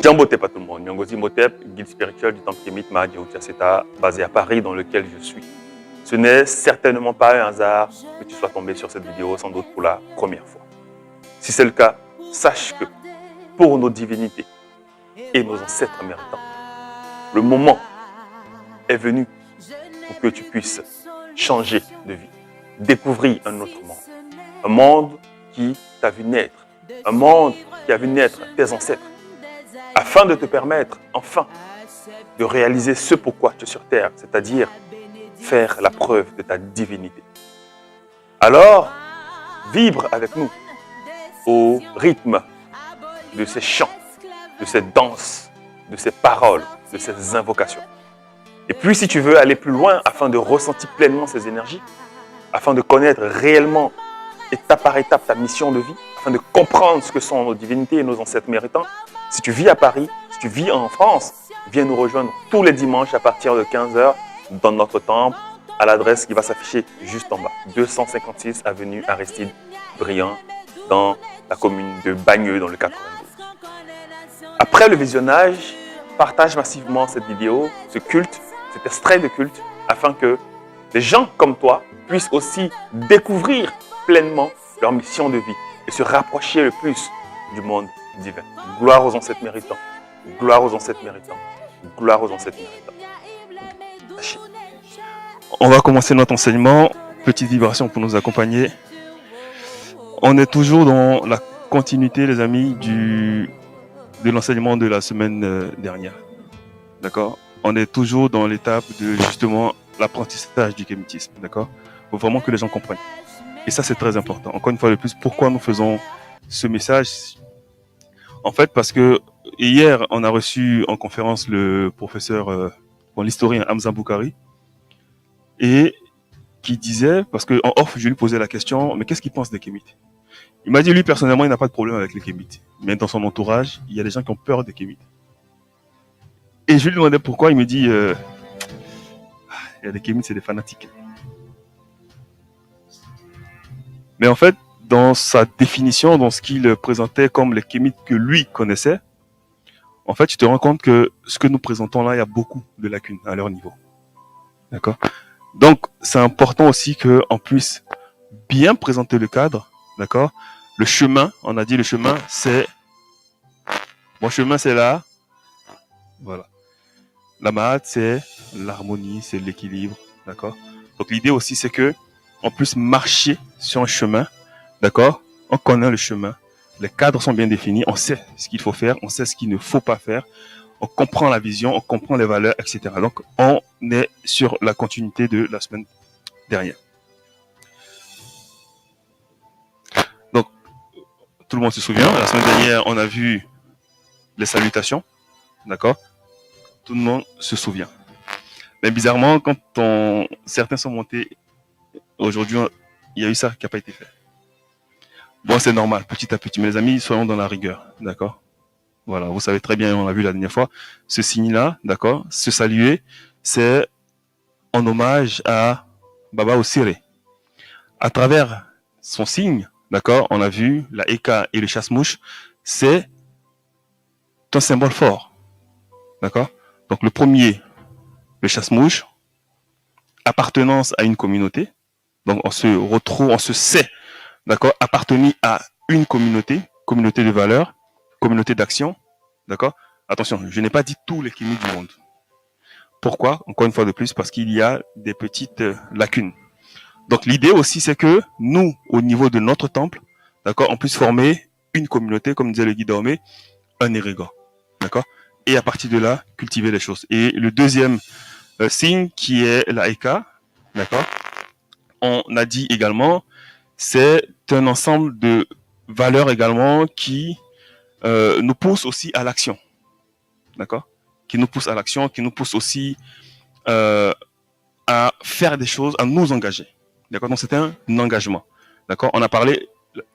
Djambo Tep à tout le monde. Nyongozi Motep, guide spirituel du temple kémite Mahadi Seta, basé à Paris, dans lequel je suis. Ce n'est certainement pas un hasard que tu sois tombé sur cette vidéo, sans doute pour la première fois. Si c'est le cas, sache que pour nos divinités et nos ancêtres méritants, le moment est venu pour que tu puisses changer de vie, découvrir un autre monde. Un monde qui t'a vu naître, un monde qui a vu naître tes ancêtres, afin de te permettre enfin de réaliser ce pourquoi tu es sur terre, c'est-à-dire faire la preuve de ta divinité. Alors, vibre avec nous au rythme de ces chants, de ces danses, de ces paroles, de ces invocations. Et puis, si tu veux aller plus loin afin de ressentir pleinement ces énergies, afin de connaître réellement, étape par étape, ta mission de vie, afin de comprendre ce que sont nos divinités et nos ancêtres méritants, si tu vis à Paris, si tu vis en France, viens nous rejoindre tous les dimanches à partir de 15h dans notre temple, à l'adresse qui va s'afficher juste en bas, 256 avenue Aristide Briand, dans la commune de Bagneux, dans le 92. Après le visionnage, partage massivement cette vidéo, ce culte, cet extrait de culte, afin que des gens comme toi puissent aussi découvrir pleinement leur mission de vie et se rapprocher le plus du monde divin. Gloire aux ancêtres méritants, gloire aux ancêtres méritants, gloire aux ancêtres méritants. On va commencer notre enseignement. Petite vibration pour nous accompagner. On est toujours dans la continuité, les amis, de l'enseignement de la semaine dernière. D'accord? On est toujours dans l'étape de justement l'apprentissage du kémitisme. D'accord? Il faut vraiment que les gens comprennent. Et ça, c'est très important. Encore une fois de plus, pourquoi nous faisons ce message? En fait, parce que hier, on a reçu en conférence le professeur, l'historien Hamza Boukari, et qui disait, parce que en off, je lui posais la question, mais qu'est-ce qu'il pense des kémites? Il m'a dit, lui, personnellement, il n'a pas de problème avec les kémites. Mais dans son entourage, il y a des gens qui ont peur des kémites. Et je lui demandais pourquoi, il me dit, il y a des kémites, c'est des fanatiques. Mais en fait, dans sa définition, dans ce qu'il présentait comme les kémites que lui connaissait, en fait, tu te rends compte que ce que nous présentons là, il y a beaucoup de lacunes à leur niveau. D'accord? Donc, c'est important aussi qu'on puisse bien présenter le cadre, d'accord? Le chemin, on a dit le chemin, c'est... Mon chemin, c'est là. Voilà. La Mahat, c'est l'harmonie, c'est l'équilibre, d'accord? Donc, l'idée aussi, c'est que on puisse marcher sur un chemin, d'accord? On connaît le chemin, les cadres sont bien définis, on sait ce qu'il faut faire, on sait ce qu'il ne faut pas faire, on comprend la vision, on comprend les valeurs, etc. Donc, on est sur la continuité de la semaine dernière. Donc, tout le monde se souvient, la semaine dernière, on a vu les salutations, d'accord? Tout le monde se souvient. Mais bizarrement, quand certains sont montés, aujourd'hui, il y a eu ça qui n'a pas été fait. Bon, c'est normal, petit à petit. Mais les amis, soyons dans la rigueur, d'accord? Voilà, vous savez très bien, on l'a vu la dernière fois, ce signe-là, d'accord? Se saluer, c'est en hommage à Baba Osiré. À travers son signe, d'accord, on a vu la Eka et le chasse-mouche, c'est un symbole fort, d'accord? Donc le premier, le chasse-mouche, appartenance à une communauté. Donc on se retrouve, on se sait, d'accord, appartenir à une communauté de valeurs, communauté d'action, d'accord. Attention, je n'ai pas dit tous les kémites du monde. Pourquoi? Encore une fois de plus, parce qu'il y a des petites lacunes. Donc l'idée aussi, c'est que nous, au niveau de notre temple, d'accord, on puisse former une communauté, comme disait le guide Daomé, un érégant, d'accord. Et à partir de là, cultiver les choses. Et le deuxième signe qui est la Eka, d'accord, on a dit également, c'est un ensemble de valeurs également qui nous poussent aussi à l'action, d'accord, qui nous poussent à l'action, qui nous poussent aussi à faire des choses, à nous engager, d'accord. Donc c'est un engagement, d'accord. On a parlé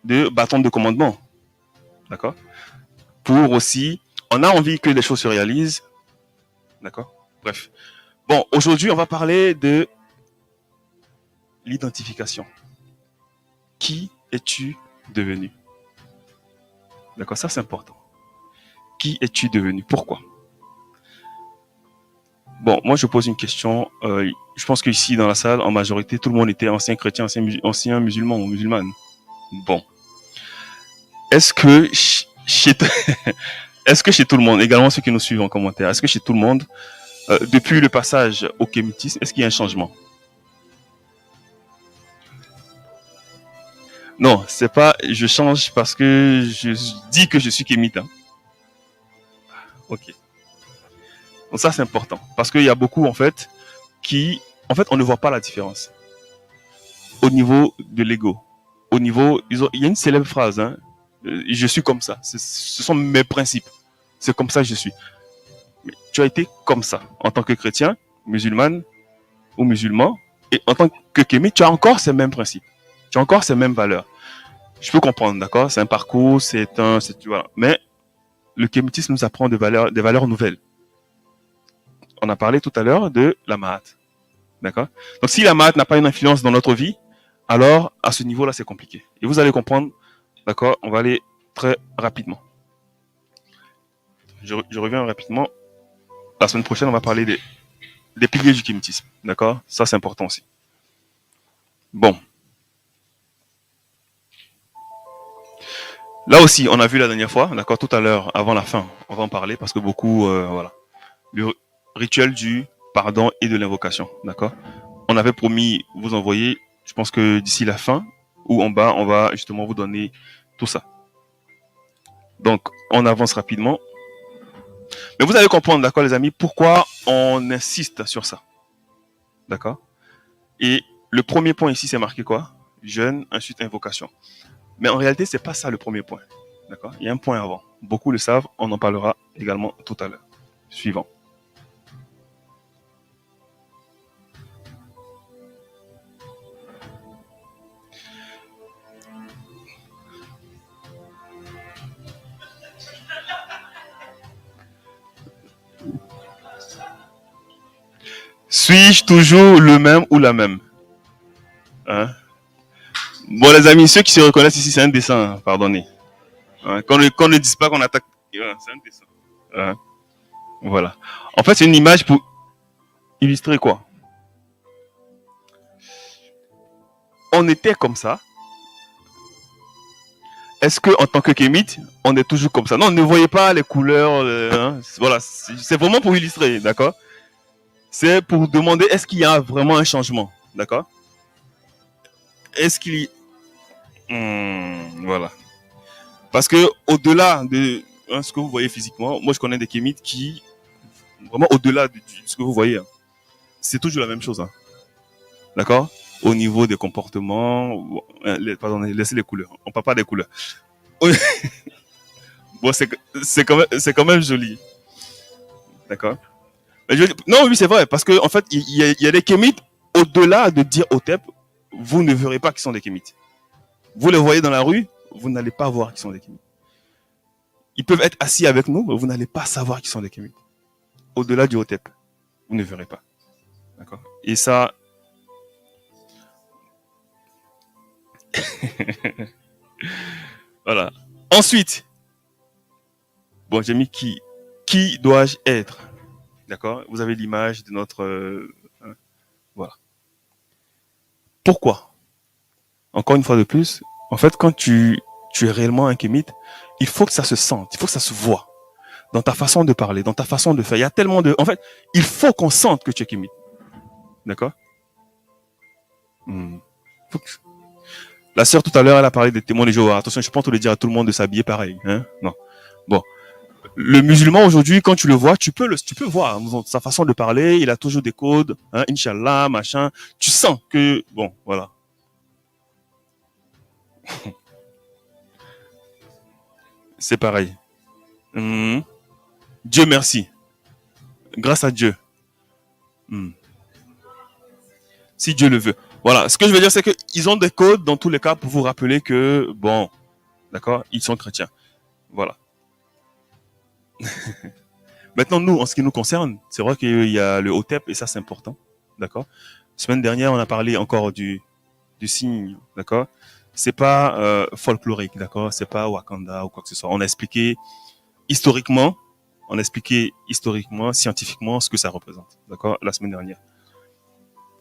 de bâton de commandement, d'accord, pour aussi, on a envie que les choses se réalisent, d'accord. Bref, bon, aujourd'hui on va parler de l'identification. Qui es-tu devenu? D'accord, ça c'est important. qui es-tu devenu? Pourquoi? Bon, moi je pose une question. Je pense qu'ici dans la salle, en majorité, tout le monde était ancien chrétien, ancien musulman ou musulmane. Bon, est-ce que chez est-ce que chez tout le monde, également ceux qui nous suivent en commentaire, est-ce que chez tout le monde, depuis le passage au kémitisme, est-ce qu'il y a un changement? Non, c'est pas je change parce que je dis que je suis kémite. Hein. Ok. Donc ça c'est important parce qu'il y a beaucoup en fait qui, en fait, on ne voit pas la différence au niveau de l'ego. Au niveau, il y a une célèbre phrase, hein, je suis comme ça. Ce sont mes principes. C'est comme ça que je suis. Mais tu as été comme ça en tant que chrétien, musulmane ou musulman, et en tant que kémite, tu as encore ces mêmes principes. Tu as encore ces mêmes valeurs. Je peux comprendre, d'accord? C'est un parcours, voilà. Mais le kémitisme nous apprend des valeurs nouvelles. On a parlé tout à l'heure de la Mahat. D'accord? Donc, si la Mahat n'a pas une influence dans notre vie, alors, à ce niveau-là, c'est compliqué. Et vous allez comprendre, d'accord? On va aller très rapidement. Je reviens rapidement. La semaine prochaine, on va parler des piliers du kémitisme. D'accord? Ça, c'est important aussi. Bon. Là aussi, on a vu la dernière fois, d'accord, tout à l'heure, avant la fin, on va en parler parce que beaucoup, voilà. Le rituel du pardon et de l'invocation, d'accord. On avait promis vous envoyer, je pense que d'ici la fin, ou en bas, on va justement vous donner tout ça. Donc, on avance rapidement. Mais vous allez comprendre, d'accord, les amis, pourquoi on insiste sur ça. D'accord. Et le premier point ici, c'est marqué quoi? Jeûne, ensuite invocation. Mais en réalité, c'est pas ça le premier point. D'accord? Il y a un point avant. Beaucoup le savent, on en parlera également tout à l'heure. Suivant. Suis-je toujours le même ou la même? Hein? Bon, les amis, ceux qui se reconnaissent ici, c'est un dessin, pardonnez. Hein? Qu'on ne dise pas qu'on attaque. C'est un dessin. Hein? Voilà. En fait, c'est une image pour illustrer quoi? On était comme ça. Est-ce que en tant que kémite, on est toujours comme ça? Non, ne voyez pas les couleurs. Hein? Voilà, c'est vraiment pour illustrer, d'accord? C'est pour demander est-ce qu'il y a vraiment un changement, d'accord? Est-ce qu'il y... voilà. Parce que au-delà de ce que vous voyez physiquement, moi je connais des kémites qui, vraiment au-delà de ce que vous voyez, hein, c'est toujours la même chose. Hein. D'accord? Au niveau des comportements, pardon, laissez les couleurs. On parle pas des couleurs. Bon, c'est quand même joli. D'accord? Non, oui, c'est vrai, parce que en fait, il y a des kémites, au-delà de dire Hotep, vous ne verrez pas qu'ils sont des kémites. Vous les voyez dans la rue, vous n'allez pas voir qu'ils sont des kémites. Ils peuvent être assis avec nous, mais vous n'allez pas savoir qu'ils sont des kémites. Au-delà du Hotep, vous ne verrez pas. D'accord? Et ça... voilà. Ensuite, bon, j'ai mis qui. Qui dois-je être? D'accord? Vous avez l'image de notre... voilà. Pourquoi? Encore une fois de plus, en fait, quand tu es réellement un kémite, il faut que ça se sente, il faut que ça se voit. Dans ta façon de parler, dans ta façon de faire. Il y a tellement de... En fait, il faut qu'on sente que tu es kémite. D'accord? La sœur, tout à l'heure, elle a parlé des témoins de Jéhovah. Attention, je ne peux pas te le dire à tout le monde de s'habiller pareil. Hein? Non. Bon. Le musulman, aujourd'hui, quand tu le vois, tu peux voir sa façon de parler. Il a toujours des codes. Hein? Inch'Allah, machin. Tu sens que... Bon, voilà. C'est pareil. Dieu merci. Grâce à Dieu. Si Dieu le veut. Voilà. Ce que je veux dire, c'est qu'ils ont des codes dans tous les cas pour vous rappeler que, bon, d'accord, ils sont chrétiens. Voilà. Maintenant, nous, en ce qui nous concerne, c'est vrai qu'il y a le Hotep et ça, c'est important. D'accord. Semaine dernière, on a parlé encore du signe. D'accord. C'est pas folklorique. D'accord. C'est pas Wakanda ou quoi que ce soit. On a expliqué historiquement On a expliqué historiquement, scientifiquement ce que ça représente. D'accord? La semaine dernière.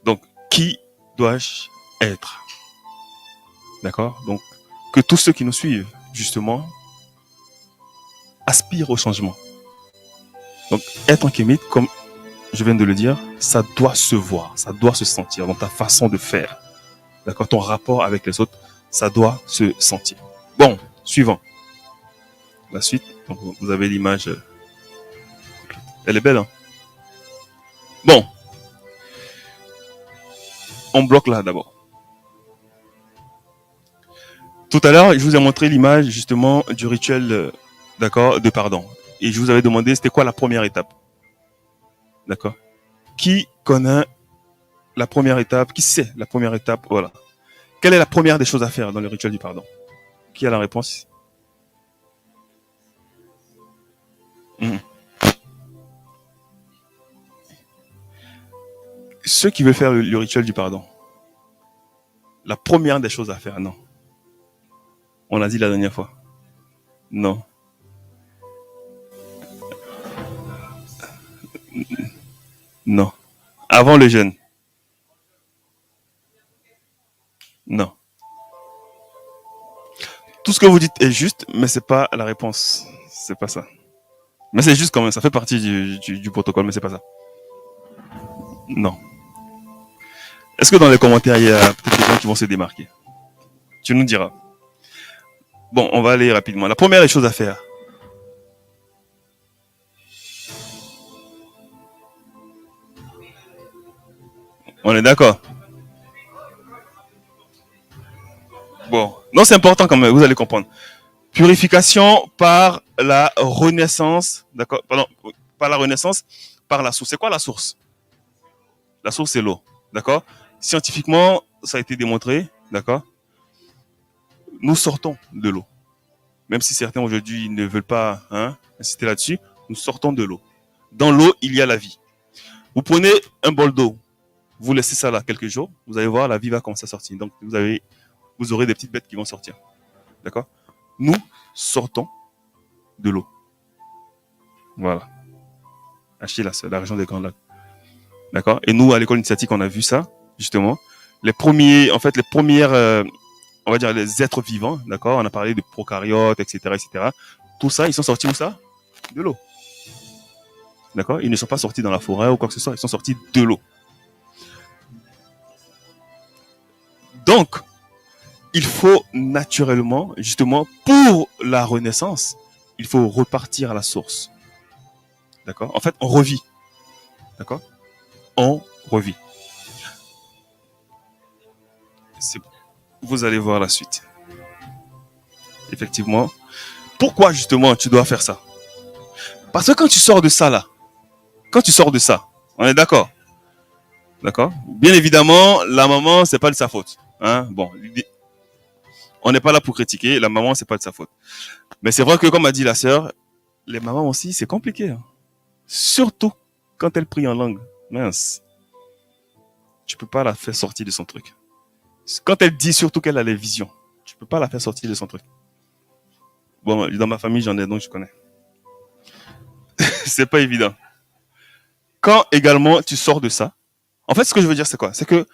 Donc, qui dois-je être? D'accord? Donc, que tous ceux qui nous suivent, justement, aspirent au changement. Donc, être un kémite, comme je viens de le dire, ça doit se voir, ça doit se sentir dans ta façon de faire. D'accord? Ton rapport avec les autres, ça doit se sentir. Bon, suivant. La suite, donc vous avez l'image. Elle est belle, hein? Bon, on bloque là d'abord. Tout à l'heure, je vous ai montré l'image justement du rituel, d'accord, de pardon. Et je vous avais demandé c'était quoi la première étape. D'accord? Qui connaît la première étape? Qui sait la première étape? Voilà. Quelle est la première des choses à faire dans le rituel du pardon? Qui a la réponse? Mmh. Ceux qui veulent faire le rituel du pardon, la première des choses à faire, non. On l'a dit la dernière fois. Non. Non. Avant le jeûne. Non. Tout ce que vous dites est juste, mais c'est pas la réponse. C'est pas ça. Mais c'est juste quand même, ça fait partie du protocole, mais c'est pas ça. Non. Est-ce que dans les commentaires, il y a peut-être des gens qui vont se démarquer? Tu nous diras. Bon, on va aller rapidement. La première des choses à faire. On est d'accord? Bon. Non, c'est important quand même, vous allez comprendre. Purification par la renaissance, d'accord? Pardon, par la renaissance, par la source. C'est quoi la source? La source, c'est l'eau, d'accord? Scientifiquement, ça a été démontré, d'accord? Nous sortons de l'eau. Même si certains aujourd'hui ne veulent pas insister là-dessus, nous sortons de l'eau. Dans l'eau, il y a la vie. Vous prenez un bol d'eau, vous laissez ça là quelques jours, vous allez voir, la vie va commencer à sortir. Donc, vous aurez des petites bêtes qui vont sortir. D'accord? Nous sortons de l'eau. Voilà. Achille, la région des Grands Lacs. D'accord? Et nous, à l'école initiatique, on a vu ça, justement. Les premières, on va dire, les êtres vivants, d'accord? On a parlé de prokaryotes, etc., etc. Tout ça, ils sont sortis où ça? De l'eau. D'accord? Ils ne sont pas sortis dans la forêt ou quoi que ce soit, ils sont sortis de l'eau. Donc, il faut naturellement, justement, pour la renaissance, il faut repartir à la source. D'accord? En fait, on revit. D'accord? On revit. Vous allez voir la suite. Effectivement. Pourquoi, justement, tu dois faire ça? Parce que quand tu sors de ça, là, on est d'accord? D'accord? Bien évidemment, la maman, c'est pas de sa faute. Hein? Bon, on n'est pas là pour critiquer. La maman, c'est pas de sa faute. Mais c'est vrai que, comme a dit la sœur, les mamans aussi, c'est compliqué. Hein? Surtout quand elle prie en langue. Mince. Tu peux pas la faire sortir de son truc. Quand elle dit surtout qu'elle a les visions, tu peux pas la faire sortir de son truc. Bon, dans ma famille, j'en ai, donc je connais. C'est pas évident. Quand également tu sors de ça, en fait, ce que je veux dire, c'est quoi? C'est que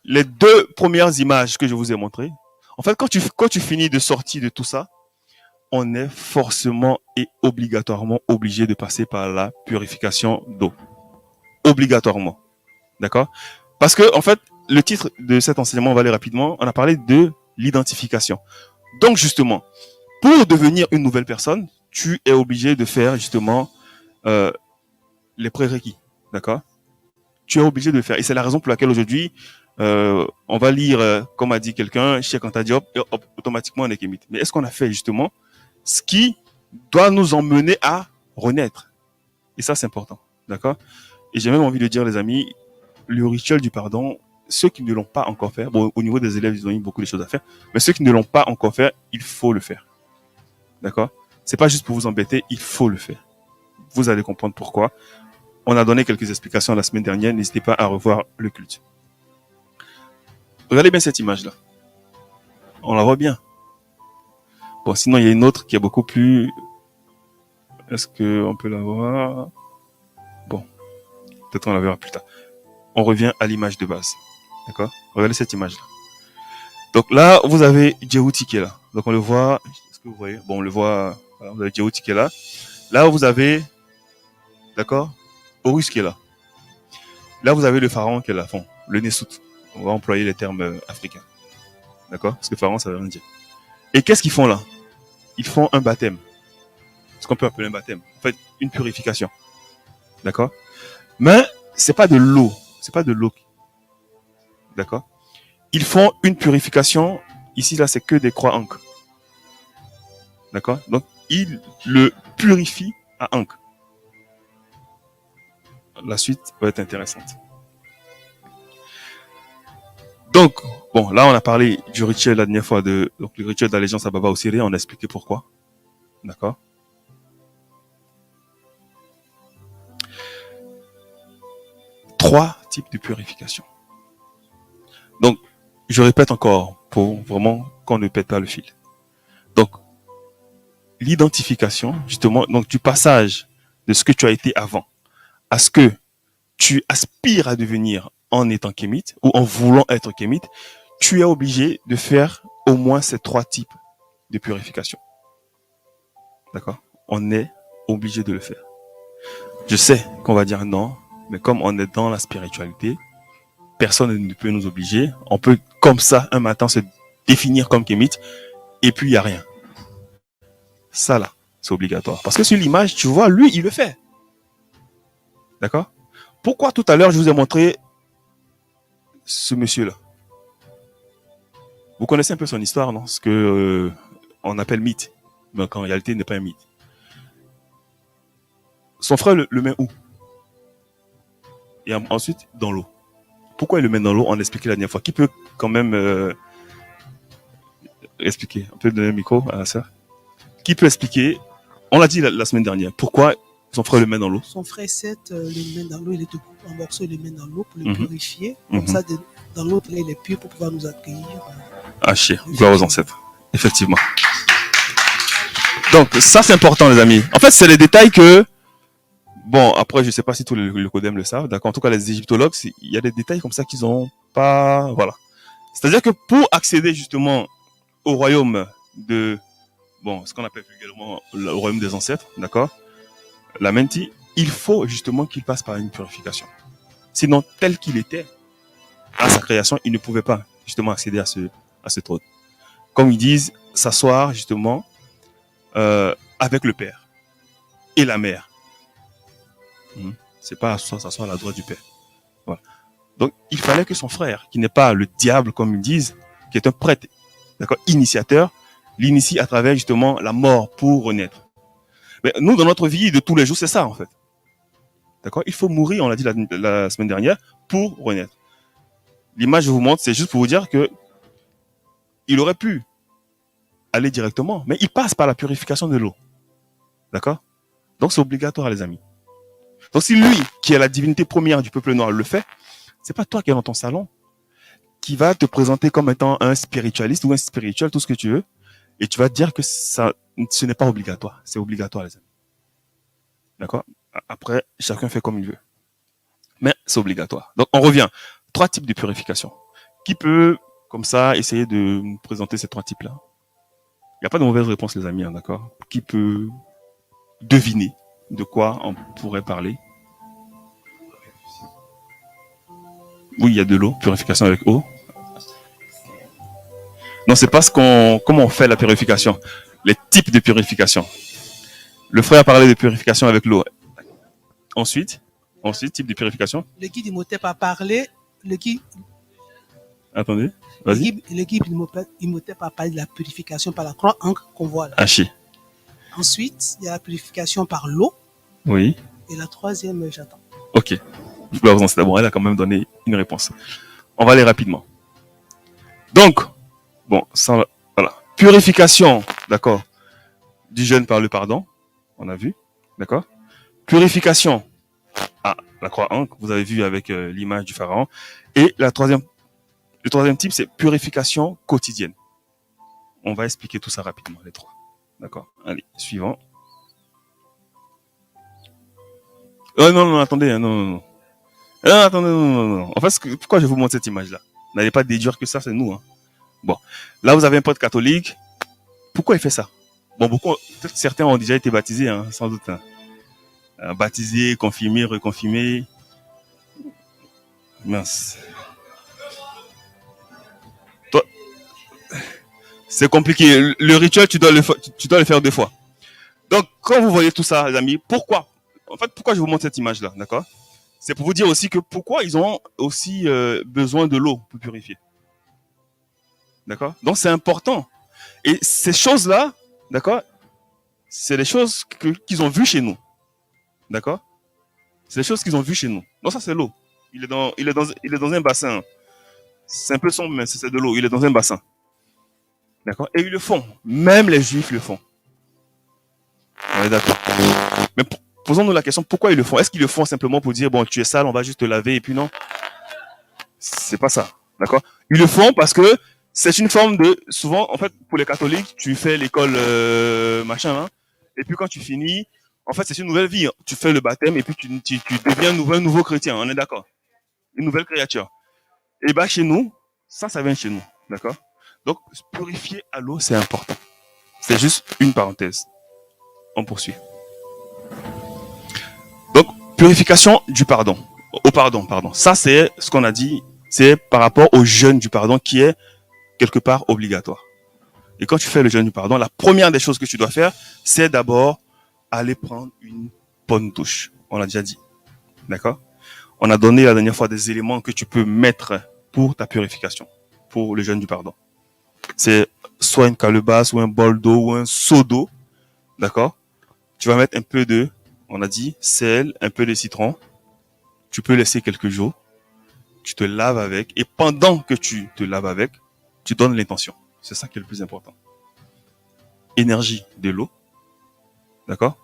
les deux premières images que je vous ai montrées, en fait, quand tu finis de sortir de tout ça, on est forcément et obligatoirement obligé de passer par la purification d'eau. Obligatoirement. D'accord? Parce que, en fait, le titre de cet enseignement, on va aller rapidement, on a parlé de l'identification. Donc, justement, pour devenir une nouvelle personne, tu es obligé de faire, justement, les prérequis. D'accord? Tu es obligé de le faire. Et c'est la raison pour laquelle aujourd'hui, on va lire, comme a dit quelqu'un, Cheikh Anta Diop, et automatiquement on est kémite. Mais est-ce qu'on a fait justement ce qui doit nous emmener à renaître? Et ça, c'est important. D'accord? Et j'ai même envie de dire, les amis, le rituel du pardon, ceux qui ne l'ont pas encore fait, bon, au niveau des élèves, ils ont eu beaucoup de choses à faire, mais ceux qui ne l'ont pas encore fait, il faut le faire. D'accord? C'est pas juste pour vous embêter, il faut le faire. Vous allez comprendre pourquoi. On a donné quelques explications la semaine dernière, n'hésitez pas à revoir le culte. Regardez bien cette image-là. On la voit bien. Bon, sinon, il y a une autre qui est beaucoup plus Est-ce qu'on peut la voir? Bon, peut-être on la verra plus tard. On revient à l'image de base. D'accord? Regardez cette image-là. Donc là, vous avez Djibouti qui est là. Donc on le voit. Est-ce que vous voyez? Bon, on le voit. Voilà, vous avez Djibouti qui est là. Là, vous avez, d'accord, Horus qui est là. Là, vous avez le pharaon qui est là. Bon, le Nessout. On va employer les termes africains. D'accord? Parce que pharaon, ça veut rien dire. Et qu'est-ce qu'ils font là? Ils font un baptême. Ce qu'on peut appeler un baptême. En fait, une purification. D'accord? Mais c'est pas de l'eau. C'est pas de l'eau. D'accord? Ils font une purification. Ici, là, c'est que des croix ankh. D'accord? Donc, ils le purifient à ankh. La suite va être intéressante. Donc, bon, là, on a parlé du rituel la dernière fois donc le rituel d'allégeance à Baba Ossiré. On a expliqué pourquoi. D'accord? Trois types de purification. Donc, je répète encore pour vraiment qu'on ne pète pas le fil. Donc, l'identification, justement, donc du passage de ce que tu as été avant à ce que tu aspires à devenir en étant kémite ou en voulant être kémite, tu es obligé de faire au moins ces trois types de purification. D'accord? On est obligé de le faire. Je sais qu'on va dire non, mais comme on est dans la spiritualité, personne ne peut nous obliger. On peut comme ça un matin se définir comme kémite et puis il n'y a rien. Ça là, c'est obligatoire. Parce que sur l'image, tu vois, lui, il le fait. D'accord? Pourquoi tout à l'heure, je vous ai montré ce monsieur-là? Vous connaissez un peu son histoire, non? Ce que on appelle mythe. Mais en réalité, il n'est pas un mythe. Son frère le met où? Et ensuite, dans l'eau. Pourquoi il le met dans l'eau? On l'a expliqué la dernière fois. Qui peut quand même expliquer? On peut donner un micro à la sœur? Qui peut expliquer? On l'a dit la semaine dernière. Pourquoi son frère le met dans l'eau? Son frère Seth le met dans l'eau, il est en morceaux, il le met dans l'eau pour le purifier. Comme ça, dans l'autre, il est pur pour pouvoir nous accueillir. Haché, gloire aux ancêtres. Effectivement. Donc, ça, c'est important, les amis. En fait, c'est les détails que, bon, après, je sais pas si tous les codem le savent, d'accord. En tout cas, les égyptologues, il y a des détails comme ça qu'ils ont pas, voilà. C'est-à-dire que pour accéder, justement, au royaume de, bon, ce qu'on appelle vulgairement le royaume des ancêtres, d'accord, la menti, il faut justement qu'il passe par une purification. Sinon, tel qu'il était, à sa création, il ne pouvait pas, justement, accéder à ce trône. Comme ils disent, s'asseoir, justement, avec le Père et la Mère. C'est pas s'asseoir à la droite du Père. Voilà. Donc, il fallait que son frère, qui n'est pas le diable, comme ils disent, qui est un prêtre, d'accord, initiateur, l'initie à travers, justement, la mort pour renaître. Mais nous, dans notre vie de tous les jours, c'est ça, en fait. D'accord? Il faut mourir, on l'a dit la semaine dernière, pour renaître. L'image que je vous montre, c'est juste pour vous dire que il aurait pu aller directement, mais il passe par la purification de l'eau. D'accord? Donc, c'est obligatoire, les amis. Donc, si lui, qui est la divinité première du peuple noir, le fait, c'est pas toi qui es dans ton salon, qui va te présenter comme étant un spiritualiste ou un spirituel, tout ce que tu veux, et tu vas te dire que ça, ce n'est pas obligatoire. C'est obligatoire, les amis. D'accord? Après, chacun fait comme il veut. Mais c'est obligatoire. Donc, on revient. 3 types de purification. Qui peut, comme ça, essayer de nous présenter ces 3 types-là? Il n'y a pas de mauvaise réponse, les amis, hein, d'accord? Qui peut deviner de quoi on pourrait parler? Oui, il y a de l'eau, purification avec eau. Non, c'est pas comment on fait la purification. Les types de purification. Le frère a parlé de purification avec l'eau. Ensuite, type de purification. Le guide Imhotep a parlé. Attendez, vas-y. Le guide Imhotep a parlé de la purification par la croix ankh qu'on voit là. Haché. Ensuite, il y a la purification par l'eau. Oui. Et la troisième, j'attends. Ok. Bon, elle a quand même donné une réponse. On va aller rapidement. Donc, bon, ça, voilà. Purification, d'accord, du jeûne par le pardon. On a vu, d'accord. Purification. Ah, la croix ankh, vous avez vu avec l'image du pharaon. Et le troisième type, c'est purification quotidienne. On va expliquer tout ça rapidement, les 3. D'accord. Allez, suivant. Oh non, non, attendez, non, non, non. Non, attendez, non, non, non, non. En fait, pourquoi je vous montre cette image-là? N'allez pas déduire que ça, c'est nous. Hein. Bon, là, vous avez un pote catholique. Pourquoi il fait ça? Bon, beaucoup, peut-être certains ont déjà été baptisés, hein, sans doute. Hein. Baptisés, confirmés, reconfirmés. Mince. Toi, c'est compliqué. Le rituel, tu dois le faire 2 fois. Donc, quand vous voyez tout ça, les amis, pourquoi? En fait, pourquoi je vous montre cette image-là, d'accord? C'est pour vous dire aussi que pourquoi ils ont aussi besoin de l'eau pour purifier. D'accord? Donc, c'est important. Et ces choses-là, d'accord, c'est les choses qu'ils ont vues chez nous. D'accord? C'est les choses qu'ils ont vues chez nous. Donc, ça, c'est l'eau. Il est dans un bassin. C'est un peu sombre, mais c'est de l'eau. Il est dans un bassin. D'accord? Et ils le font. Même les juifs le font. On est d'accord. Mais posons-nous la question, pourquoi ils le font? Est-ce qu'ils le font simplement pour dire, bon, tu es sale, on va juste te laver, et puis non? C'est pas ça. D'accord? Ils le font parce que c'est une forme de, souvent, en fait, pour les catholiques, tu fais l'école, machin, hein, et puis quand tu finis, en fait, c'est une nouvelle vie. Hein. Tu fais le baptême, et puis tu deviens un nouveau chrétien, on est d'accord? Une nouvelle créature. Et bah, chez nous, ça vient chez nous. D'accord? Donc, se purifier à l'eau, c'est important. C'est juste une parenthèse. On poursuit. Donc, purification du pardon. Au pardon, pardon. Ça, c'est ce qu'on a dit, c'est par rapport au jeûne du pardon qui est quelque part obligatoire. Et quand tu fais le jeûne du pardon, la première des choses que tu dois faire, c'est d'abord aller prendre une bonne douche. On l'a déjà dit. D'accord? On a donné la dernière fois des éléments que tu peux mettre pour ta purification, pour le jeûne du pardon. C'est soit une calebasse, ou un bol d'eau, ou un seau d'eau. D'accord? Tu vas mettre un peu de, on a dit, sel, un peu de citron. Tu peux laisser quelques jours. Tu te laves avec. Et pendant que tu te laves avec, tu donnes l'intention. C'est ça qui est le plus important. Énergie de l'eau. D'accord?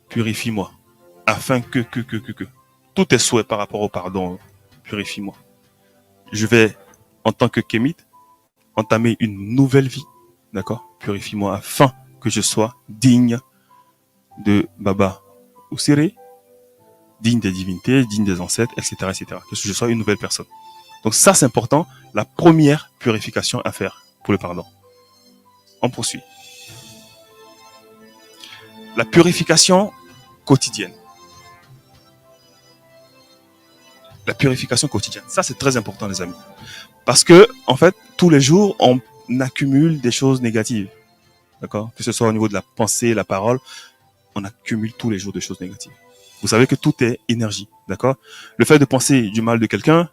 Purifie-moi. Afin que. Tous tes souhaits par rapport au pardon, purifie-moi. Je vais, en tant que kémite, entamer une nouvelle vie. D'accord? Purifie-moi afin que je sois digne de Baba Oussiré, digne des divinités, digne des ancêtres, etc., etc. Que je sois une nouvelle personne. Donc ça, c'est important. La première purification à faire pour le pardon. On poursuit. La purification quotidienne. La purification quotidienne. Ça, c'est très important, les amis. Parce que, en fait, tous les jours, on accumule des choses négatives. D'accord? Que ce soit au niveau de la pensée, la parole, on accumule tous les jours des choses négatives. Vous savez que tout est énergie. D'accord? Le fait de penser du mal de quelqu'un,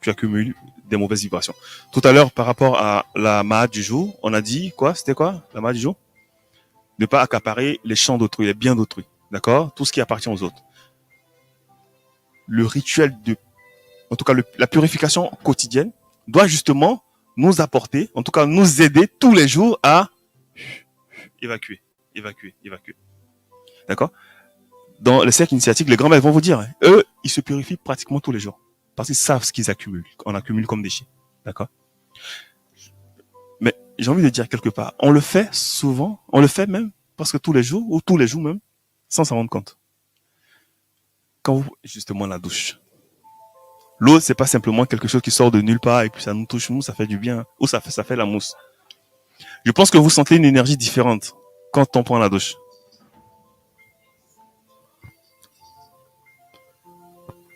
tu accumules des mauvaises vibrations. Tout à l'heure, par rapport à la Mahat du jour, on a dit quoi? C'était quoi, la Mahat du jour? Ne pas accaparer les champs d'autrui, les biens d'autrui. D'accord? Tout ce qui appartient aux autres. Le rituel en tout cas, la purification quotidienne doit justement nous apporter, en tout cas, nous aider tous les jours à évacuer. D'accord? Dans les cercles initiatiques, les grands-mères vont vous dire, eux, ils se purifient pratiquement tous les jours. Parce qu'ils savent ce qu'ils accumulent. On accumule comme déchets. D'accord? Mais j'ai envie de dire quelque part, on le fait souvent, on le fait même, parce que tous les jours, ou tous les jours même, sans s'en rendre compte. Quand vous, justement, la douche. L'eau, c'est pas simplement quelque chose qui sort de nulle part et puis ça nous touche, nous, ça fait du bien. Ou ça fait la mousse. Je pense que vous sentez une énergie différente quand on prend la douche.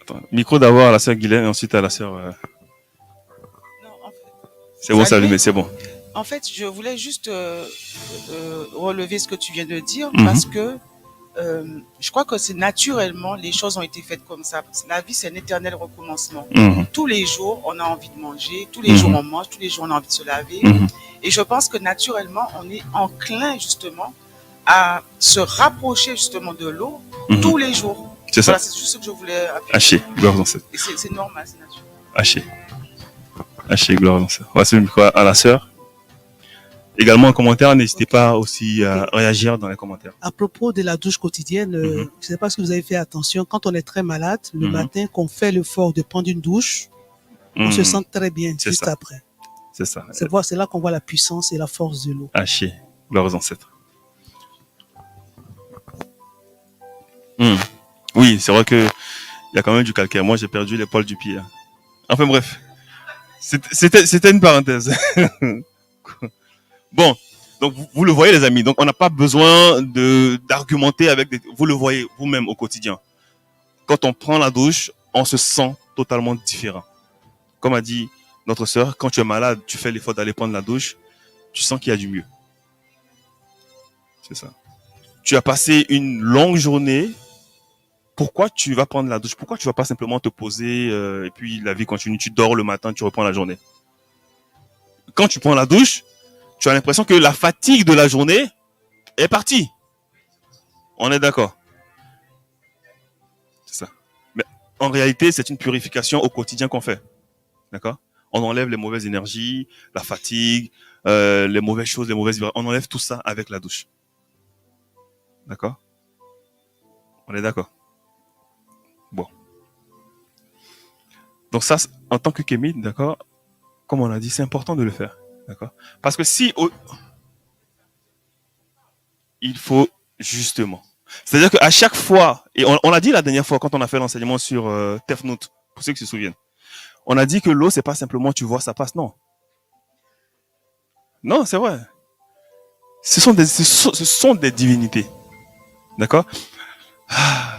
Attends, micro d'abord à la sœur Guylaine et ensuite à la sœur. Non, en fait, C'est bon, c'est salut. allumé, c'est bon. En fait, je voulais juste relever ce que tu viens de dire Mhm. parce que je crois que c'est naturellement, les choses ont été faites comme ça. Parce que la vie, c'est un éternel recommencement. Mhm. Tous les jours, on a envie de manger, tous les Mhm. jours, on mange, tous les jours, on a envie de se laver. Mhm. Et je pense que naturellement, on est enclin justement à se rapprocher justement de l'eau Mhm. tous les jours. C'est ça. Voilà, c'est juste ce que je voulais appuyer. Haché, gloire dans cette. Et c'est normal, c'est naturel. Haché, gloire dans cette. On va se le micro à la sœur. Également en commentaire, n'hésitez pas aussi à réagir dans les commentaires. À propos de la douche quotidienne, je ne sais pas si vous avez fait attention, quand on est très malade, le matin, qu'on fait l'effort de prendre une douche, on se sent très bien C'est juste ça. après. C'est ça. C'est là qu'on voit la puissance et la force de l'eau. Haché, gloire aux ancêtres. Oui, c'est vrai que il y a quand même du calcaire. Moi, j'ai perdu l'épaule du pied. Hein. Enfin bref, c'était une parenthèse. Bon, donc vous le voyez les amis. Donc on n'a pas besoin d'argumenter avec des... Vous le voyez vous-même au quotidien. Quand on prend la douche, on se sent totalement différent. Comme a dit notre sœur, quand tu es malade, tu fais l'effort d'aller prendre la douche, tu sens qu'il y a du mieux. C'est ça. Tu as passé une longue journée. Pourquoi tu vas prendre la douche? Pourquoi tu vas pas simplement te poser et puis la vie continue? Tu dors le matin, tu reprends la journée. Quand tu prends la douche, tu as l'impression que la fatigue de la journée est partie. On est d'accord. C'est ça. Mais en réalité, c'est une purification au quotidien qu'on fait. D'accord? On enlève les mauvaises énergies, la fatigue, les mauvaises choses, les mauvaises... On enlève tout ça avec la douche. D'accord? On est d'accord. Bon. Donc ça, en tant que kémite, d'accord, comme on a dit, c'est important de le faire. D'accord? Parce que si... Il faut justement. C'est-à-dire qu'à chaque fois, et on l'a dit la dernière fois quand on a fait l'enseignement sur Tefnout, pour ceux qui se souviennent, on a dit que l'eau, c'est pas simplement tu vois, ça passe, non. Non, c'est vrai. Ce sont des divinités. D'accord?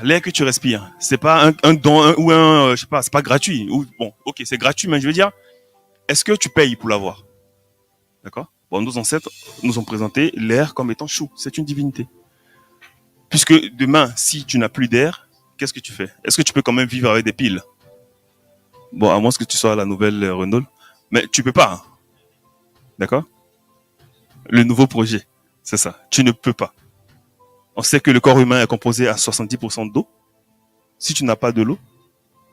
L'air que tu respires, c'est pas un don ou un, je sais pas, c'est pas gratuit. Ou, bon, ok, c'est gratuit, mais je veux dire, est-ce que tu payes pour l'avoir? D'accord? Bon, nos ancêtres nous ont présenté l'air comme étant chou. C'est une divinité. Puisque demain, si tu n'as plus d'air, qu'est-ce que tu fais? Est-ce que tu peux quand même vivre avec des piles? Bon, à moins que tu sois la nouvelle Renault. Mais tu peux pas. Hein. D'accord? Le nouveau projet, c'est ça. Tu ne peux pas. On sait que le corps humain est composé à 70% d'eau. Si tu n'as pas de l'eau,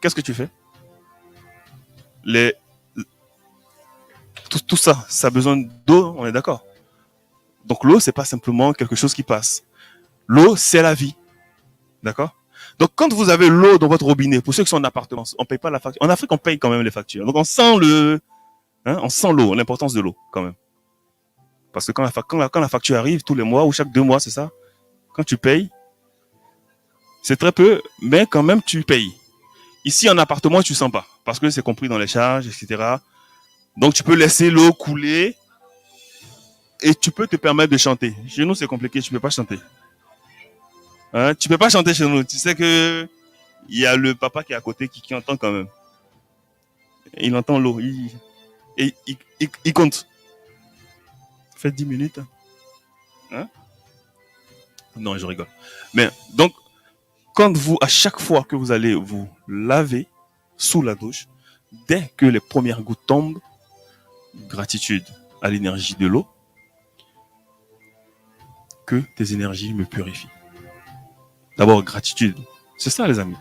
qu'est-ce que tu fais? Tout ça, ça a besoin d'eau, on est d'accord. Donc l'eau, c'est pas simplement quelque chose qui passe. L'eau, c'est la vie. D'accord? Donc quand vous avez l'eau dans votre robinet, pour ceux qui sont en appartement, on paye pas la facture. En Afrique, on paye quand même les factures. Donc on sent on sent l'eau, l'importance de l'eau quand même. Parce que quand la facture arrive tous les mois ou chaque 2 mois, c'est ça. Quand tu payes, c'est très peu, mais quand même tu payes. Ici en appartement, tu sens pas parce que c'est compris dans les charges, etc. Donc tu peux laisser l'eau couler et tu peux te permettre de chanter. Chez nous, c'est compliqué, tu peux pas chanter. Hein? Tu peux pas chanter chez nous. Tu sais que il y a le papa qui est à côté qui entend quand même. Il entend l'eau. Il compte. Faites 10 minutes. Hein? Non, je rigole. Mais donc, quand à chaque fois que vous allez vous laver sous la douche, dès que les premières gouttes tombent, gratitude à l'énergie de l'eau, que tes énergies me purifient. D'abord, gratitude. C'est ça, les amis.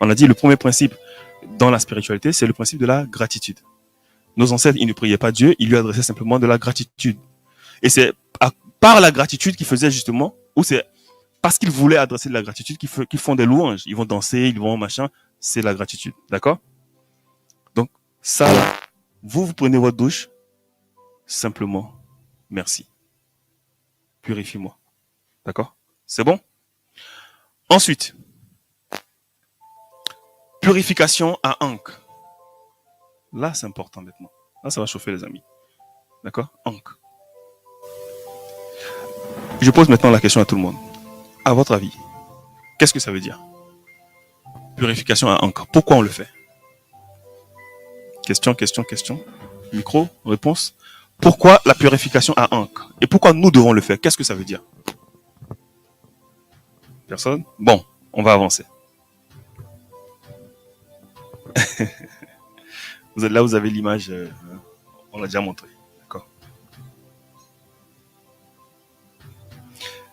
On a dit le premier principe dans la spiritualité, c'est le principe de la gratitude. Nos ancêtres, ils ne priaient pas Dieu, ils lui adressaient simplement de la gratitude. Et c'est par la gratitude qu'ils faisaient justement, ou c'est parce qu'ils voulaient adresser de la gratitude qu'ils font des louanges. Ils vont danser, ils vont machin, c'est la gratitude. D'accord? Donc, ça, vous prenez votre douche, simplement, merci. Purifie-moi. D'accord? C'est bon? Ensuite, purification à Ankh. Là, c'est important maintenant. Là, ça va chauffer les amis. D'accord? Ankh. Je pose maintenant la question à tout le monde. À votre avis, qu'est-ce que ça veut dire? Purification à Ankh. Pourquoi on le fait? Question. Micro, réponse. Pourquoi la purification à Ankh? Et pourquoi nous devons le faire? Qu'est-ce que ça veut dire? Personne? Bon, on va avancer. Vous avez l'image, on l'a déjà montré. D'accord.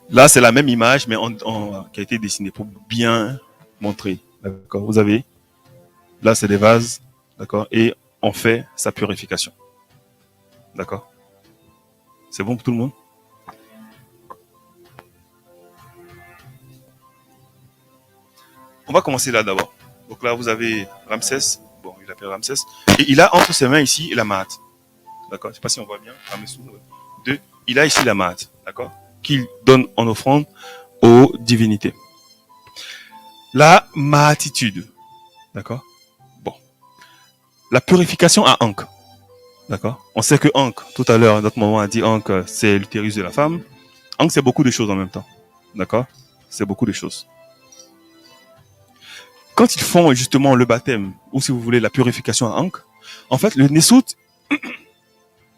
Là, c'est la même image, mais qui a été dessinée pour bien montrer. D'accord. Vous avez, là, c'est des vases, d'accord, et on fait sa purification. D'accord. C'est bon pour tout le monde? On va commencer là d'abord. Donc là, vous avez Ramsès. Bon, il appelle Ramsès. Et il a entre ses mains ici la Mahat. D'accord? Je ne sais pas si on voit bien. Il a ici la Mahat. D'accord? Qu'il donne en offrande aux divinités. La mahatitude. D'accord? Bon. La purification à Ankh. D'accord? On sait que Ankh, tout à l'heure, notre maman a dit Ankh, c'est l'utérus de la femme. Ankh, c'est beaucoup de choses en même temps. D'accord? C'est beaucoup de choses. Quand ils font justement le baptême, ou si vous voulez la purification à Ankh, en fait, le Nesut,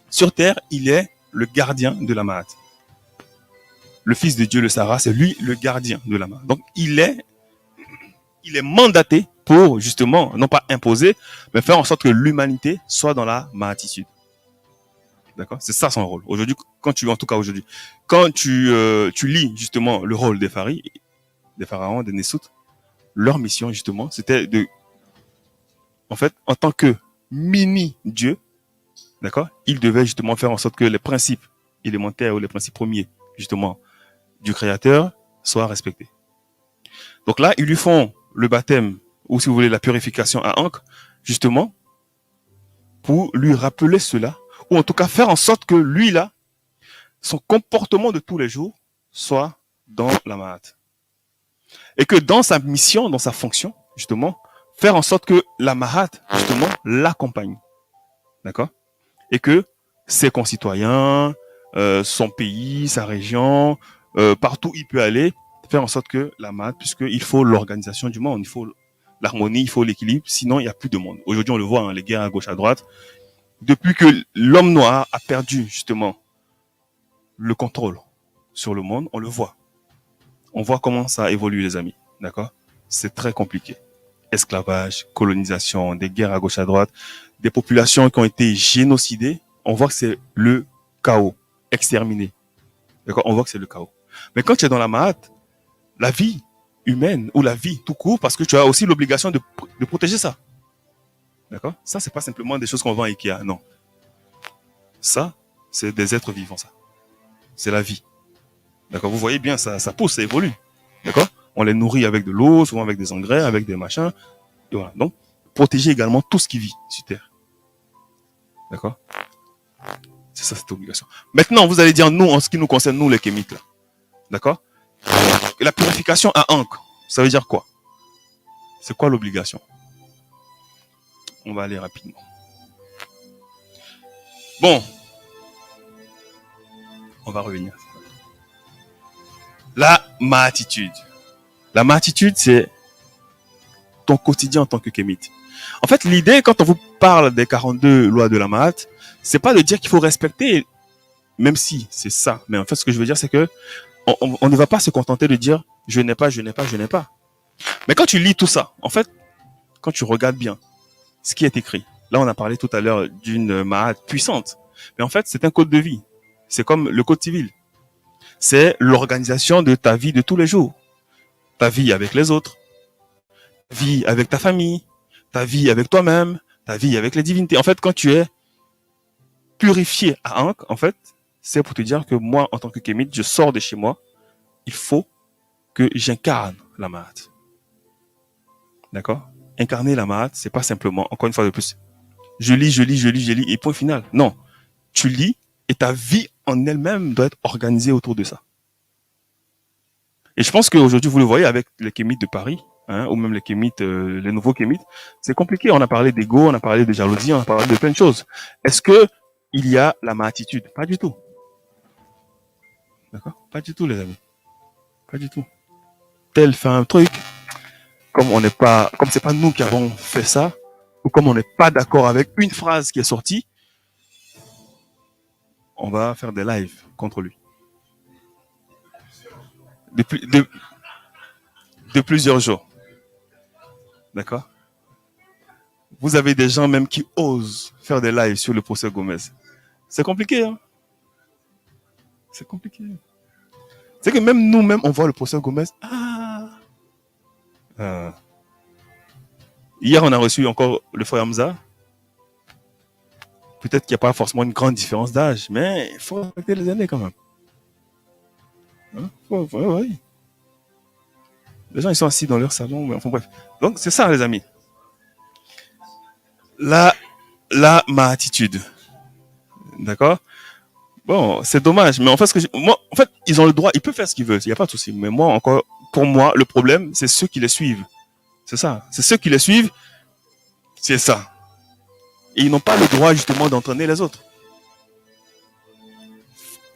sur terre, il est le gardien de la Mahat. Le fils de Dieu, le Sarah, c'est lui le gardien de la Mahat. Donc, il est mandaté pour justement, non pas imposer, mais faire en sorte que l'humanité soit dans la Mahatitude. D'accord? C'est ça son rôle. Aujourd'hui, quand tu lis justement le rôle des pharaons, des Nesut, leur mission justement, c'était de, en fait, en tant que mini-dieu, d'accord, ils devaient justement faire en sorte que les principes élémentaires ou les principes premiers, justement, du Créateur soient respectés. Donc là, ils lui font le baptême, ou si vous voulez, la purification à Ankh, justement, pour lui rappeler cela, ou en tout cas faire en sorte que lui, là, son comportement de tous les jours soit dans la Mahat. Et que dans sa mission, dans sa fonction, justement, faire en sorte que la Mahat, justement, l'accompagne. D'accord? Et que ses concitoyens, son pays, sa région, partout où il peut aller, faire en sorte que la Mahat, puisqu'il faut l'organisation du monde, il faut l'harmonie, il faut l'équilibre, sinon il n'y a plus de monde. Aujourd'hui, on le voit, hein, les guerres à gauche, à droite. Depuis que l'homme noir a perdu, justement, le contrôle sur le monde, on le voit. On voit comment ça évolue, les amis. D'accord? C'est très compliqué. Esclavage, colonisation, des guerres à gauche, à droite, des populations qui ont été génocidées. On voit que c'est le chaos, exterminé. D'accord? On voit que c'est le chaos. Mais quand tu es dans la Mahat, la vie humaine ou la vie tout court, parce que tu as aussi l'obligation de protéger ça. D'accord? Ça, c'est pas simplement des choses qu'on vend à Ikea. Non. Ça, c'est des êtres vivants, ça. C'est la vie. D'accord? Vous voyez bien, ça pousse, ça évolue. D'accord? On les nourrit avec de l'eau, souvent avec des engrais, avec des machins. Et voilà. Donc, protéger également tout ce qui vit sur Terre. D'accord? C'est ça, cette obligation. Maintenant, vous allez dire, nous, en ce qui nous concerne, nous, les kémites, là. D'accord? La purification à Ankh, ça veut dire quoi? C'est quoi l'obligation? On va aller rapidement. Bon. On va revenir. La mahatitude. La mahatitude, c'est ton quotidien en tant que kémite. En fait, l'idée, quand on vous parle des 42 lois de la Mahat, c'est pas de dire qu'il faut respecter, même si c'est ça. Mais en fait, ce que je veux dire, c'est que on ne va pas se contenter de dire je n'ai pas, je n'ai pas, je n'ai pas. Mais quand tu lis tout ça, en fait, quand tu regardes bien ce qui est écrit, là, on a parlé tout à l'heure d'une Mahat puissante. Mais en fait, c'est un code de vie. C'est comme le code civil. C'est l'organisation de ta vie de tous les jours. Ta vie avec les autres, ta vie avec ta famille, ta vie avec toi-même, ta vie avec les divinités. En fait, quand tu es purifié à Ankh, en fait, c'est pour te dire que moi, en tant que kémite, je sors de chez moi, il faut que j'incarne la Mahat. D'accord? Incarner la Mahat, c'est pas simplement, encore une fois de plus, je lis, et point final. Non. Tu lis et ta vie en elle-même doit être organisée autour de ça. Et je pense qu'aujourd'hui, vous le voyez avec les kémites de Paris, hein, ou même les kémites, les nouveaux kémites, c'est compliqué. On a parlé d'ego, on a parlé de jalousie, on a parlé de plein de choses. Est-ce que il y a la mahatitude? Pas du tout. D'accord? Pas du tout, les amis. Pas du tout. Tel fait un truc, comme c'est pas nous qui avons fait ça, ou comme on n'est pas d'accord avec une phrase qui est sortie, on va faire des lives contre lui. De plusieurs jours. D'accord? Vous avez des gens même qui osent faire des lives sur le procès Gomez. C'est compliqué, hein? C'est compliqué. C'est que même nous-mêmes, on voit le procès Gomez. Hier, on a reçu encore le frère Hamza. Peut-être qu'il n'y a pas forcément une grande différence d'âge, mais il faut respecter les années quand même. Hein? Ouais. Les gens, ils sont assis dans leur salon, mais enfin bref. Donc, c'est ça, les amis. La mahatitude. D'accord? Bon, c'est dommage, mais en fait, ils ont le droit, ils peuvent faire ce qu'ils veulent, il n'y a pas de souci. Mais moi, encore, pour moi, le problème, c'est ceux qui les suivent. C'est ça. C'est ceux qui les suivent. C'est ça. Et ils n'ont pas le droit, justement, d'entraîner les autres.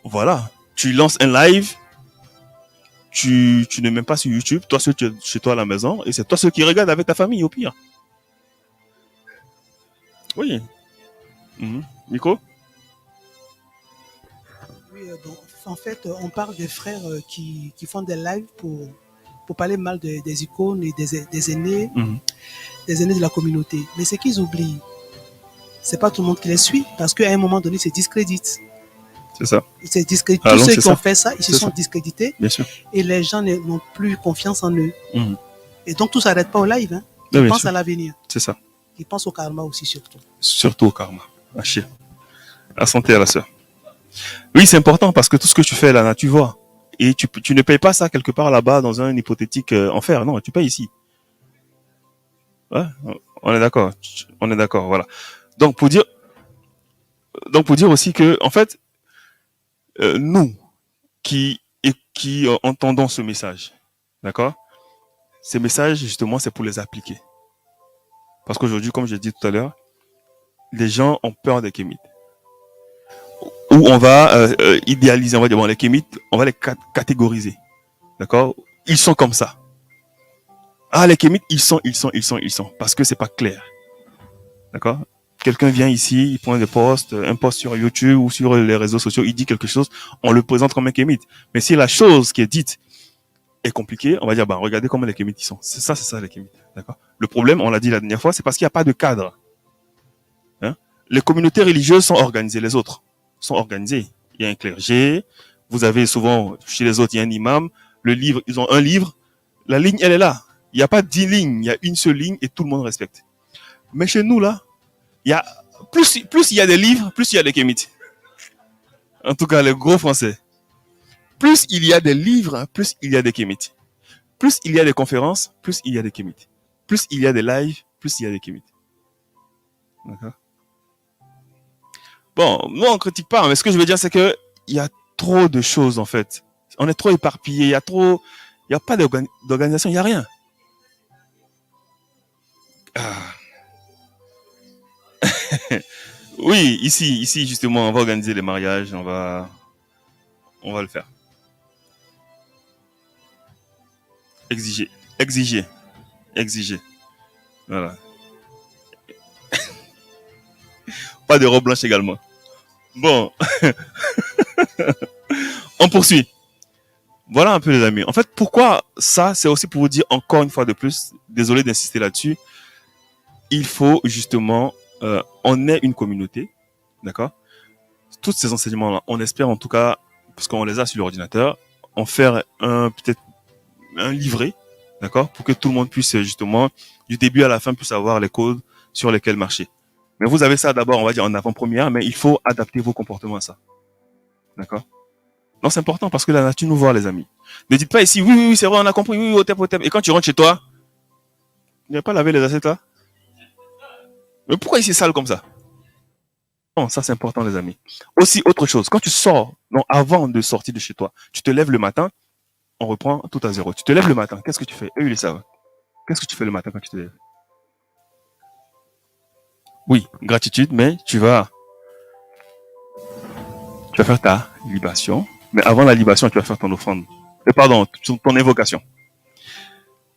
Voilà. Tu lances un live. Tu n'es même pas sur YouTube. Toi, seul, tu es chez toi à la maison. Et c'est toi seul qui regarde avec ta famille, au pire. Oui. Micro? Oui, donc, en fait, on parle des frères qui font des lives pour parler mal des icônes et des aînés, des aînés de la communauté. Mais ce qu'ils oublient, c'est pas tout le monde qui les suit, parce qu'à un moment donné, ils se discréditent. C'est ça. C'est discrédité. Ah Tous non, ceux c'est qui ont ça. fait ça, ils se C'est sont ça. discrédités Bien sûr. et les gens n'ont plus confiance en eux. Mhm. Et donc, tout s'arrête pas au live. Hein. Oui, Ils bien pensent sûr. à l'avenir. C'est ça. Ils pensent au karma aussi, surtout. Surtout au karma. À chier. À santé à la sœur. Oui, c'est important parce que tout ce que tu fais là, tu vois. Et tu ne payes pas ça quelque part là-bas dans un hypothétique enfer. Non, tu payes ici. Ouais, on est d'accord. On est d'accord, voilà. Donc pour dire aussi que, en fait, nous qui entendons ce message, d'accord? Ces messages, justement, c'est pour les appliquer. Parce qu'aujourd'hui, comme j'ai dit tout à l'heure, les gens ont peur des kémites. Ou on va idéaliser, on va dire, bon, les kémites, on va les catégoriser. D'accord? Ils sont comme ça. Ah, les kémites, ils sont. Parce que c'est pas clair. D'accord? Quelqu'un vient ici, il prend un post sur YouTube ou sur les réseaux sociaux, il dit quelque chose, on le présente comme un kémite. Mais si la chose qui est dite est compliquée, on va dire, bah, regardez comment les kémites ils sont. C'est ça, les kémites. D'accord? Le problème, on l'a dit la dernière fois, c'est parce qu'il n'y a pas de cadre. Hein? Les communautés religieuses sont organisées, les autres sont organisées. Il y a un clergé, vous avez souvent, chez les autres, il y a un imam, ils ont un livre, la ligne, elle est là. Il n'y a pas 10 lignes, il y a une seule ligne et tout le monde respecte. Mais chez nous, là, il y a, plus il y a des livres, plus il y a des kémites. En tout cas, les gros français. Plus il y a des livres, plus il y a des kémites. Plus il y a des conférences, plus il y a des kémites. Plus il y a des lives, plus il y a des kémites. D'accord? Bon, nous on critique pas, mais ce que je veux dire, c'est que il y a trop de choses, en fait. On est trop éparpillés, il y a pas d'organisation, il y a rien. Ah. Oui, ici, justement, on va organiser les mariages, on va le faire. Exiger. Voilà. Pas de robe blanche également. Bon. On poursuit. Voilà un peu les amis. En fait, pourquoi ça, c'est aussi pour vous dire encore une fois de plus, désolé d'insister là-dessus, il faut justement, on est une communauté, d'accord? Tous ces enseignements-là, on espère en tout cas, parce qu'on les a sur l'ordinateur, en faire peut-être un livret, d'accord? Pour que tout le monde puisse justement, du début à la fin, puisse avoir les codes sur lesquels marcher. Mais vous avez ça d'abord, on va dire en avant-première, mais il faut adapter vos comportements à ça. D'accord? Non, c'est important parce que la nature nous voit, les amis. Ne dites pas ici, oui, c'est vrai, on a compris, oui, au tep. Et quand tu rentres chez toi, tu n'as pas lavé les assiettes là? Mais pourquoi ici c'est sale comme ça? Non, ça c'est important, les amis. Aussi, autre chose, quand tu sors, non, avant de sortir de chez toi, tu te lèves le matin, on reprend tout à zéro. Tu te lèves le matin, qu'est-ce que tu fais? Eux, ils le savent. Qu'est-ce que tu fais le matin quand tu te lèves? Oui, gratitude, mais tu vas faire ta libation. Mais avant la libation, tu vas faire ton offrande. Pardon, ton invocation.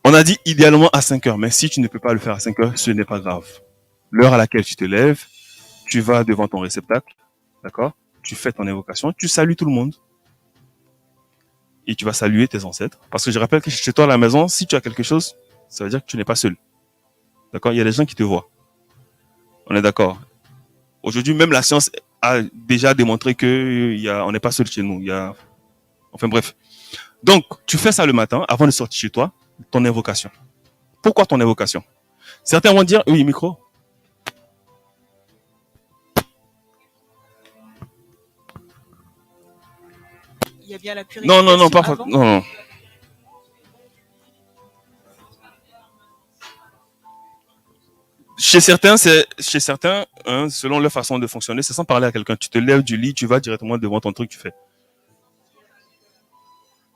On a dit idéalement à 5 heures, mais si tu ne peux pas le faire à 5 heures, ce n'est pas grave. L'heure à laquelle tu te lèves, tu vas devant ton réceptacle, d'accord? Tu fais ton invocation, tu salues tout le monde. Et tu vas saluer tes ancêtres. Parce que je rappelle que chez toi à la maison, si tu as quelque chose, ça veut dire que tu n'es pas seul. D'accord? Il y a des gens qui te voient. On est d'accord. Aujourd'hui, même la science a déjà démontré que on n'est pas seul chez nous. Enfin bref. Donc, tu fais ça le matin, avant de sortir chez toi, ton invocation. Pourquoi ton invocation? Certains vont dire, oui, micro. Il y a bien la purification. Non, pas avant. non. Chez certains, selon leur façon de fonctionner, c'est sans parler à quelqu'un. Tu te lèves du lit, tu vas directement devant ton truc, tu fais.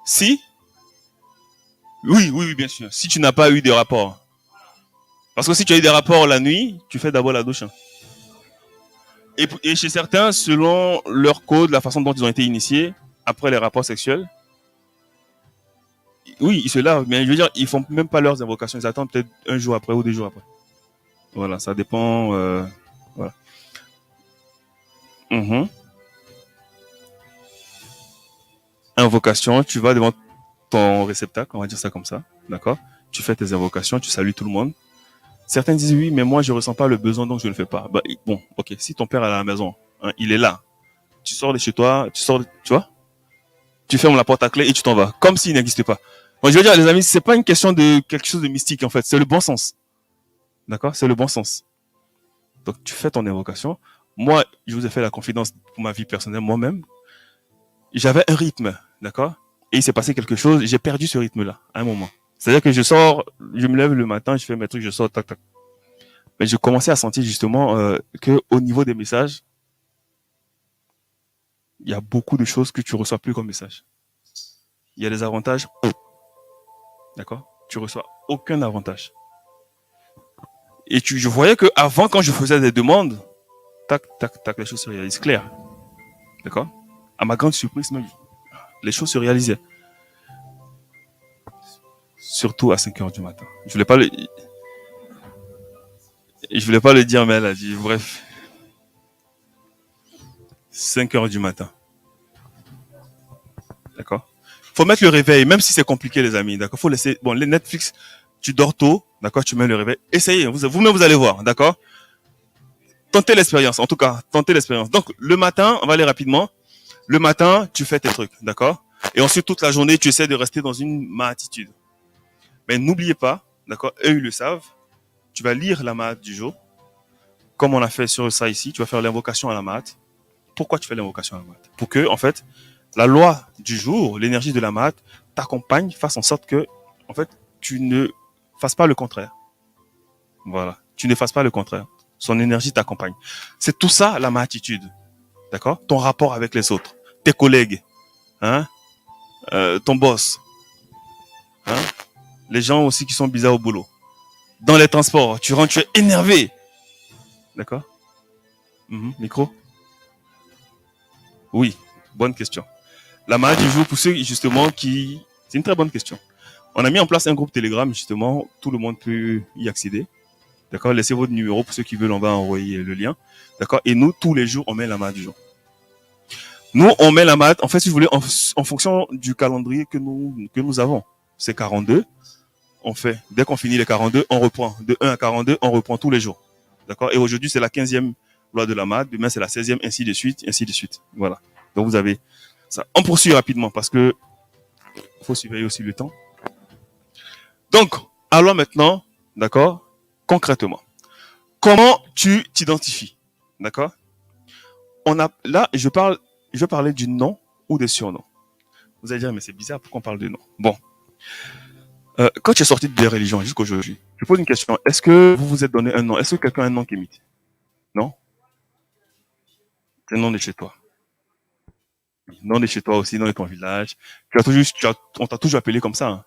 Si Oui, oui, oui, bien sûr. Si tu n'as pas eu de rapport. Parce que si tu as eu des rapports la nuit, tu fais d'abord la douche. Hein. Et chez certains, selon leur code, la façon dont ils ont été initiés, après les rapports sexuels, oui, ils se lavent, mais je veux dire, ils font même pas leurs invocations. Ils attendent peut-être un jour après ou 2 jours après. Voilà, ça dépend. Voilà. Mhm. Invocation, tu vas devant ton réceptacle, on va dire ça comme ça, d'accord? Tu fais tes invocations, tu salues tout le monde. Certains disent oui, mais moi je ressens pas le besoin donc je ne le fais pas. Bah, bon, ok, si ton père est à la maison, hein, il est là, tu sors de chez toi, tu vois, tu fermes la porte à clé et tu t'en vas, comme s'il n'existait pas. Moi je veux dire les amis, c'est pas une question de quelque chose de mystique en fait, c'est le bon sens, d'accord? C'est le bon sens. Donc tu fais ton invocation. Moi, je vous ai fait la confidence pour ma vie personnelle moi-même. J'avais un rythme, d'accord? Et il s'est passé quelque chose, j'ai perdu ce rythme-là, à un moment. C'est-à-dire que je sors, je me lève le matin, je fais mes trucs, je sors, tac, tac. Mais je commençais à sentir justement que au niveau des messages, il y a beaucoup de choses que tu reçois plus comme message. Il y a des avantages, d'accord? Tu reçois aucun avantage. Et je voyais que avant, quand je faisais des demandes, tac, tac, tac, les choses se réalisent claires, d'accord? À ma grande surprise, même, les choses se réalisaient. Surtout à 5 heures du matin. Je voulais pas le dire, mais elle a dit, bref. 5 heures du matin. D'accord? Faut mettre le réveil, même si c'est compliqué, les amis. D'accord? Faut laisser, bon, les Netflix, tu dors tôt. D'accord? Tu mets le réveil. Essayez. Vous-même, vous allez voir. D'accord? Tentez l'expérience. En tout cas, tentez l'expérience. Donc, le matin, on va aller rapidement. Le matin, tu fais tes trucs. D'accord? Et ensuite, toute la journée, tu essaies de rester dans une attitude. Mais n'oubliez pas, d'accord? Eux, ils le savent. Tu vas lire la Mahat du jour. Comme on a fait sur ça ici, tu vas faire l'invocation à la Mahat. Pourquoi tu fais l'invocation à la Mahat? Pour que, en fait, la loi du jour, l'énergie de la Mahat, t'accompagne, fasse en sorte que, en fait, tu ne fasses pas le contraire. Voilà. Tu ne fasses pas le contraire. Son énergie t'accompagne. C'est tout ça, la Mahatitude. D'accord? Ton rapport avec les autres, tes collègues, hein, ton boss, hein, les gens aussi qui sont bizarres au boulot. Dans les transports, tu rentres, tu es énervé. D'accord? Micro? Oui, bonne question. La Mahat du jour, pour ceux justement qui... C'est une très bonne question. On a mis en place un groupe Telegram, justement, tout le monde peut y accéder. D'accord? Laissez votre numéro pour ceux qui veulent, on va envoyer le lien. D'accord? Et nous, tous les jours, on met la Mahat du jour. Nous, on met la Mahat, en fait, si vous voulez, en fonction du calendrier que nous avons. C'est 42. On fait, dès qu'on finit les 42, on reprend. De 1 à 42, on reprend tous les jours. D'accord? Et aujourd'hui, c'est la 15e loi de la Mahat. Demain, c'est la 16e, ainsi de suite, ainsi de suite. Voilà. Donc, vous avez ça. On poursuit rapidement parce que il faut surveiller aussi le temps. Donc, allons maintenant, d'accord, concrètement. Comment tu t'identifies? D'accord? Là, je vais parler du nom ou des surnoms. Vous allez dire, mais c'est bizarre, pourquoi on parle de nom? Bon. Quand tu es sorti des religions jusqu'aujourd'hui, je pose une question. Est-ce que vous vous êtes donné un nom? Est-ce que quelqu'un a un nom qui imite? Non? C'est le nom de chez toi. Nom de chez toi aussi, nom de ton village. On t'a toujours appelé comme ça. Hein?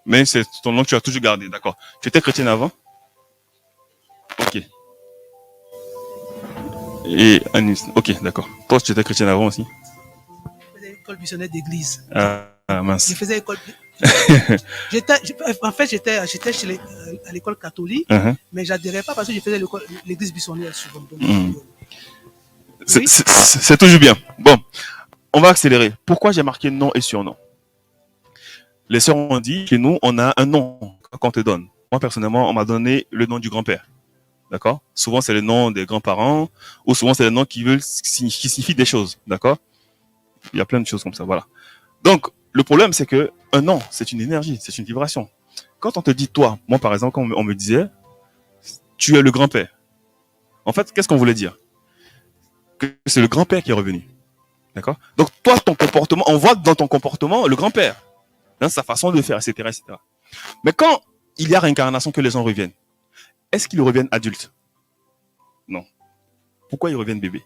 Mais c'est ton nom que tu as toujours gardé, d'accord. Tu étais chrétienne avant? Ok. Et Anis, ok, d'accord. Toi, tu étais chrétienne avant aussi? Je faisais école missionnaire d'église. Mince. Je faisais école. En fait, j'étais à l'école catholique, mais j'adhérais pas parce que je faisais l'église missionnaire souvent. Donc, oui. C'est toujours bien. Bon, on va accélérer. Pourquoi j'ai marqué nom et surnom? Les sœurs ont dit que nous, on a un nom qu'on te donne. Moi, personnellement, on m'a donné le nom du grand-père. D'accord? Souvent, c'est le nom des grands-parents, ou souvent, c'est le nom qui signifie des choses. D'accord? Il y a plein de choses comme ça, voilà. Donc, le problème, c'est que un nom, c'est une énergie, c'est une vibration. Quand on te dit toi, moi, par exemple, quand on me disait, tu es le grand-père. En fait, qu'est-ce qu'on voulait dire? Que c'est le grand-père qui est revenu. D'accord? Donc, toi, ton comportement, on voit dans ton comportement le grand-père. Dans sa façon de faire, etc., etc. Mais quand il y a réincarnation que les gens reviennent, est-ce qu'ils reviennent adultes? Non. Pourquoi ils reviennent bébés?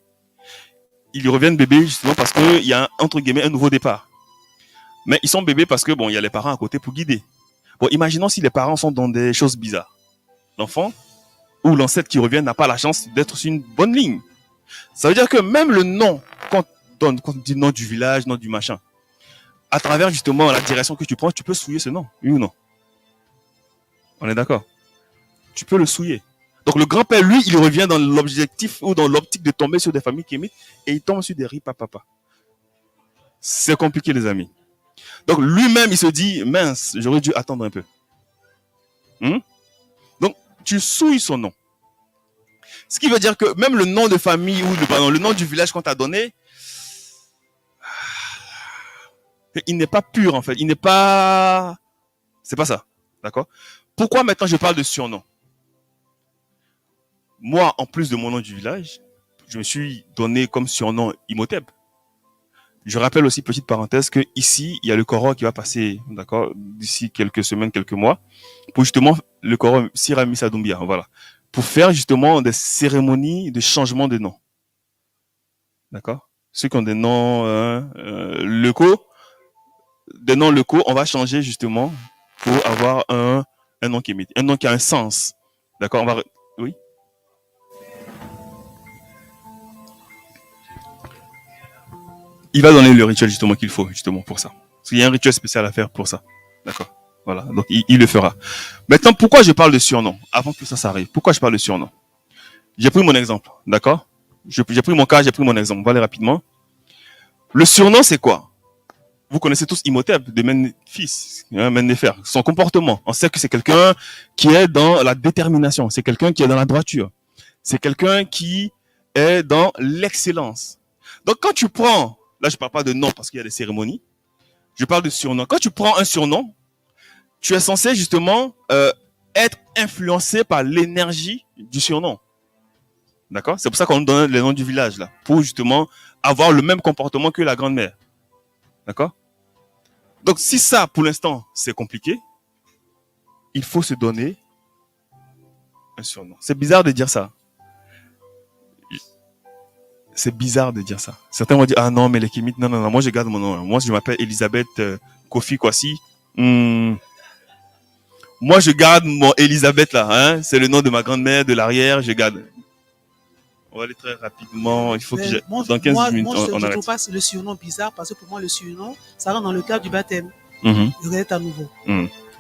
Ils reviennent bébés justement parce qu'il y a, entre guillemets, un nouveau départ. Mais ils sont bébés parce que, bon, il y a les parents à côté pour guider. Bon, imaginons si les parents sont dans des choses bizarres. L'enfant ou l'ancêtre qui revient n'a pas la chance d'être sur une bonne ligne. Ça veut dire que même le nom qu'on donne, quand on dit nom du village, nom du machin, à travers justement la direction que tu prends, tu peux souiller ce nom, oui ou non? On est d'accord? Tu peux le souiller. Donc le grand-père, lui, il revient dans l'objectif ou dans l'optique de tomber sur des familles kémites et il tombe sur des ripapapa. C'est compliqué, les amis. Donc lui-même, il se dit, mince, j'aurais dû attendre un peu. Donc tu souilles son nom. Ce qui veut dire que même le nom de famille ou le nom du village qu'on t'a donné, il n'est pas pur en fait. Il n'est pas... C'est pas ça. D'accord? Pourquoi maintenant je parle de surnom? Moi, en plus de mon nom du village, je me suis donné comme surnom Imhotep. Je rappelle aussi, petite parenthèse, que ici, il y a le Coran qui va passer, d'accord, d'ici quelques semaines, quelques mois, pour justement le Coran Sira Missa Doumbia, voilà, pour faire justement des cérémonies de changement de nom. D'accord? Ceux qui ont des noms locaux, on va changer justement pour avoir un nom qui émite, un nom qui a un sens. D'accord? Oui? Il va donner le rituel justement qu'il faut justement pour ça. Parce qu'il y a un rituel spécial à faire pour ça. D'accord? Voilà. Donc il le fera. Maintenant, pourquoi je parle de surnom? Avant que ça s'arrive. Pourquoi je parle de surnom? J'ai pris mon exemple. D'accord? J'ai pris mon cas, j'ai pris mon exemple. On va aller rapidement. Le surnom, c'est quoi? Vous connaissez tous Imhotep de Memphis, Mennefer. Son comportement. On sait que c'est quelqu'un qui est dans la détermination. C'est quelqu'un qui est dans la droiture. C'est quelqu'un qui est dans l'excellence. Donc quand tu prends, là je parle pas de nom parce qu'il y a des cérémonies, je parle de surnom. Quand tu prends un surnom, tu es censé justement être influencé par l'énergie du surnom. D'accord? C'est pour ça qu'on donne les noms du village là, pour justement avoir le même comportement que la grand-mère. D'accord? Donc si ça, pour l'instant, c'est compliqué, il faut se donner un surnom. C'est bizarre de dire ça. C'est bizarre de dire ça. Certains vont dire, ah non, mais les Kémites, non, moi je garde mon nom. Moi, je m'appelle Elisabeth Kofi Kwasi. Moi, je garde mon Elisabeth là. Hein? C'est le nom de ma grand-mère, de l'arrière, je garde. On va aller très rapidement. Il faut que dans 15 minutes, on arrête. Je trouve pas le surnom bizarre parce que pour moi, le surnom, ça rentre dans le cadre du baptême. Le être à nouveau.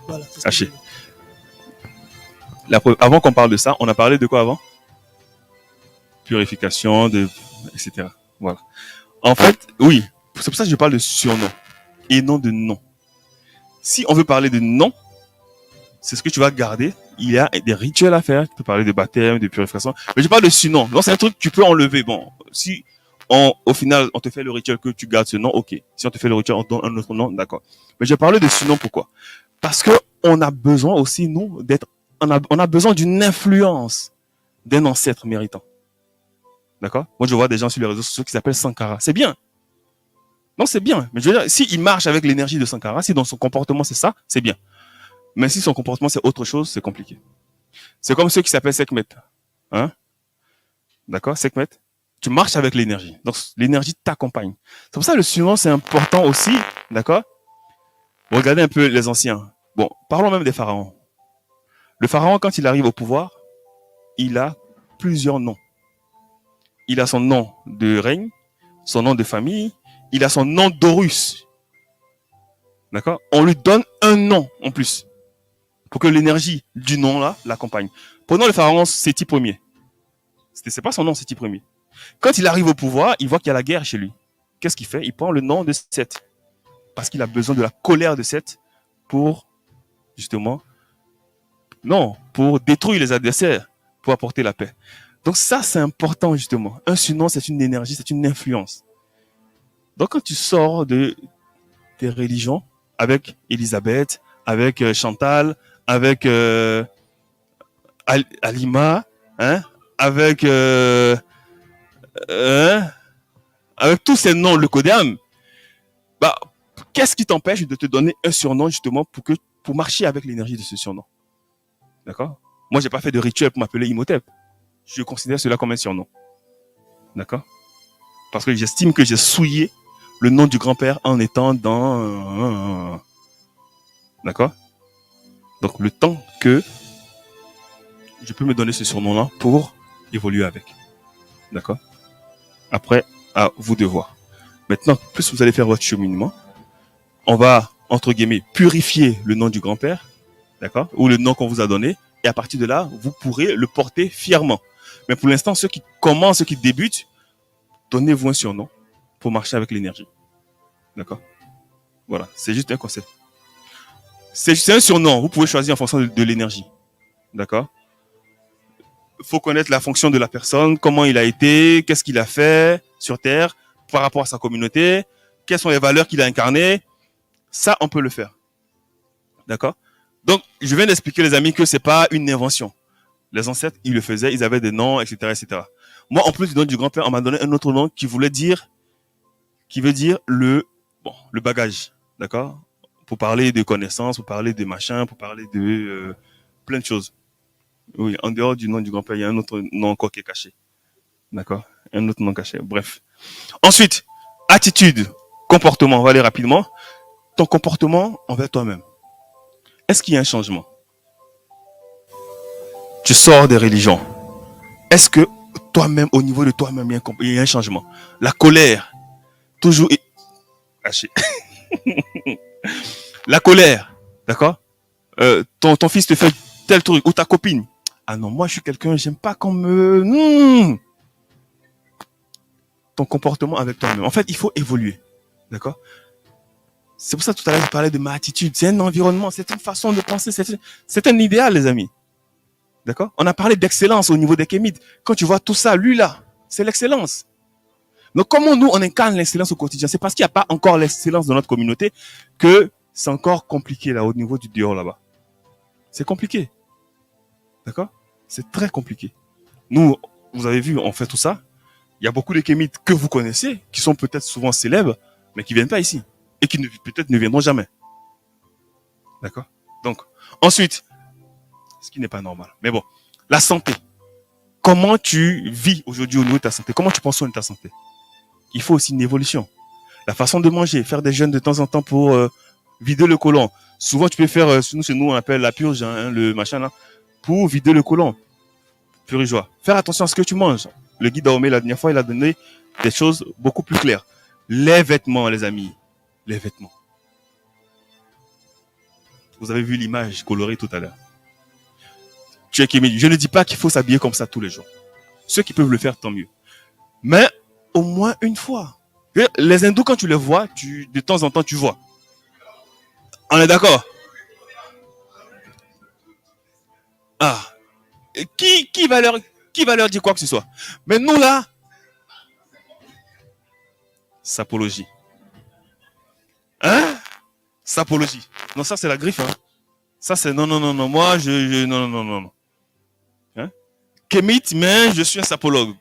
Voilà. Haché. Avant qu'on parle de ça, on a parlé de quoi avant? Purification, etc. Voilà. En fait, oui, c'est pour ça que je parle de surnom et non de nom. Si on veut parler de nom, c'est ce que tu vas garder. Il y a des rituels à faire. Tu peux parler de baptême, de purification. Mais je parle de surnom. Donc, c'est un truc que tu peux enlever. Bon, si au final, on te fait le rituel que tu gardes ce nom, ok. Si on te fait le rituel, on te donne un autre nom, d'accord. Mais je parle de surnom, pourquoi? Parce que on a besoin aussi, nous, on a besoin d'une influence d'un ancêtre méritant. D'accord? Moi, je vois des gens sur les réseaux sociaux qui s'appellent Sankara. C'est bien. Non, c'est bien. Mais je veux dire, s'il marche avec l'énergie de Sankara, si dans son comportement c'est ça, c'est bien. Mais si son comportement c'est autre chose, c'est compliqué. C'est comme ceux qui s'appellent Sekhmet. Hein? D'accord? Sekhmet. Tu marches avec l'énergie. Donc, l'énergie t'accompagne. C'est pour ça que le surnom, c'est important aussi. D'accord? Regardez un peu les anciens. Bon, parlons même des pharaons. Le pharaon, quand il arrive au pouvoir, il a plusieurs noms. Il a son nom de règne, son nom de famille, il a son nom d'Horus. D'accord? On lui donne un nom en plus, pour que l'énergie du nom là l'accompagne. Prenons le pharaon Séti Ier. C'est pas son nom Séti Ier. Quand il arrive au pouvoir, il voit qu'il y a la guerre chez lui. Qu'est-ce qu'il fait? Il prend le nom de Seth. Parce qu'il a besoin de la colère de Seth pour, justement, pour détruire les adversaires, pour apporter la paix. Donc ça, c'est important, justement. Un surnom, c'est une énergie, c'est une influence. Donc quand tu sors de tes religions, avec Elisabeth, avec Chantal, avec Alima, hein, avec tous ces noms, le codéam, bah, qu'est-ce qui t'empêche de te donner un surnom, justement, pour marcher avec l'énergie de ce surnom? D'accord? Moi, j'ai pas fait de rituel pour m'appeler Imhotep. Je considère cela comme un surnom. D'accord? Parce que j'estime que j'ai souillé le nom du grand-père en étant dans... D'accord? Donc, le temps que je peux me donner ce surnom-là pour évoluer avec. D'accord? Après, à vous de voir. Maintenant, plus vous allez faire votre cheminement, on va, entre guillemets, purifier le nom du grand-père, d'accord? Ou le nom qu'on vous a donné. Et à partir de là, vous pourrez le porter fièrement. Mais pour l'instant, ceux qui commencent, ceux qui débutent, donnez-vous un surnom pour marcher avec l'énergie. D'accord? Voilà, c'est juste un conseil. C'est un surnom, vous pouvez choisir en fonction de l'énergie. D'accord? Il faut connaître la fonction de la personne, comment il a été, qu'est-ce qu'il a fait sur Terre par rapport à sa communauté, quelles sont les valeurs qu'il a incarnées. Ça, on peut le faire. D'accord? Donc, je viens d'expliquer, les amis, que c'est pas une invention. Les ancêtres, ils le faisaient, ils avaient des noms, etc., etc. Moi, en plus du nom du grand-père, on m'a donné un autre nom qui veut dire le bagage. D'accord? Pour parler de connaissances, pour parler de machin, pour parler de plein de choses. Oui, en dehors du nom du grand-père, il y a un autre nom encore qui est caché. D'accord? Un autre nom caché. Bref. Ensuite, attitude, comportement. On va aller rapidement. Ton comportement envers toi-même. Est-ce qu'il y a un changement? Tu sors des religions. Est-ce que toi-même, au niveau de toi-même, il y a un changement? La colère, toujours caché. La colère, d'accord? Ton fils te fait tel truc, ou ta copine. Ah non, moi je suis quelqu'un, j'aime pas qu'on me... Ton comportement avec toi-même. En fait, il faut évoluer, d'accord? C'est pour ça que tout à l'heure je parlais de ma attitude. C'est un environnement, c'est une façon de penser, c'est un idéal, les amis. D'accord? On a parlé d'excellence au niveau des kémites. Quand tu vois tout ça, lui là, c'est l'excellence. Donc comment nous on incarne l'excellence au quotidien? C'est parce qu'il n'y a pas encore l'excellence dans notre communauté que c'est encore compliqué là au niveau du dehors là-bas. C'est compliqué. D'accord? C'est très compliqué. Nous, vous avez vu, on fait tout ça. Il y a beaucoup de kémites que vous connaissez, qui sont peut-être souvent célèbres, mais qui viennent pas ici. Et qui peut-être ne viendront jamais. D'accord? Donc, ensuite, ce qui n'est pas normal. Mais bon, la santé. Comment tu vis aujourd'hui au niveau de ta santé? Comment tu penses soin de ta santé? Il faut aussi une évolution. La façon de manger, faire des jeûnes de temps en temps pour vider le côlon. Souvent, tu peux faire, chez nous, on appelle la purge, hein, le machin là, pour vider le côlon. Purigeoire. Faire attention à ce que tu manges. Le guide Dahomey, la dernière fois, il a donné des choses beaucoup plus claires. Les vêtements, les amis. Les vêtements. Vous avez vu l'image colorée tout à l'heure. Tu es kémite. Je ne dis pas qu'il faut s'habiller comme ça tous les jours. Ceux qui peuvent le faire, tant mieux. Mais au moins une fois. Les hindous, quand tu les vois, de temps en temps, tu vois. On est d'accord? Ah. Qui va leur dire quoi que ce soit? Mais nous, là, sapologie. Hein? Sapologie. Non, ça, c'est la griffe, hein. Ça, c'est non. Moi, non. Hein? Kémite, mais je suis un sapologue.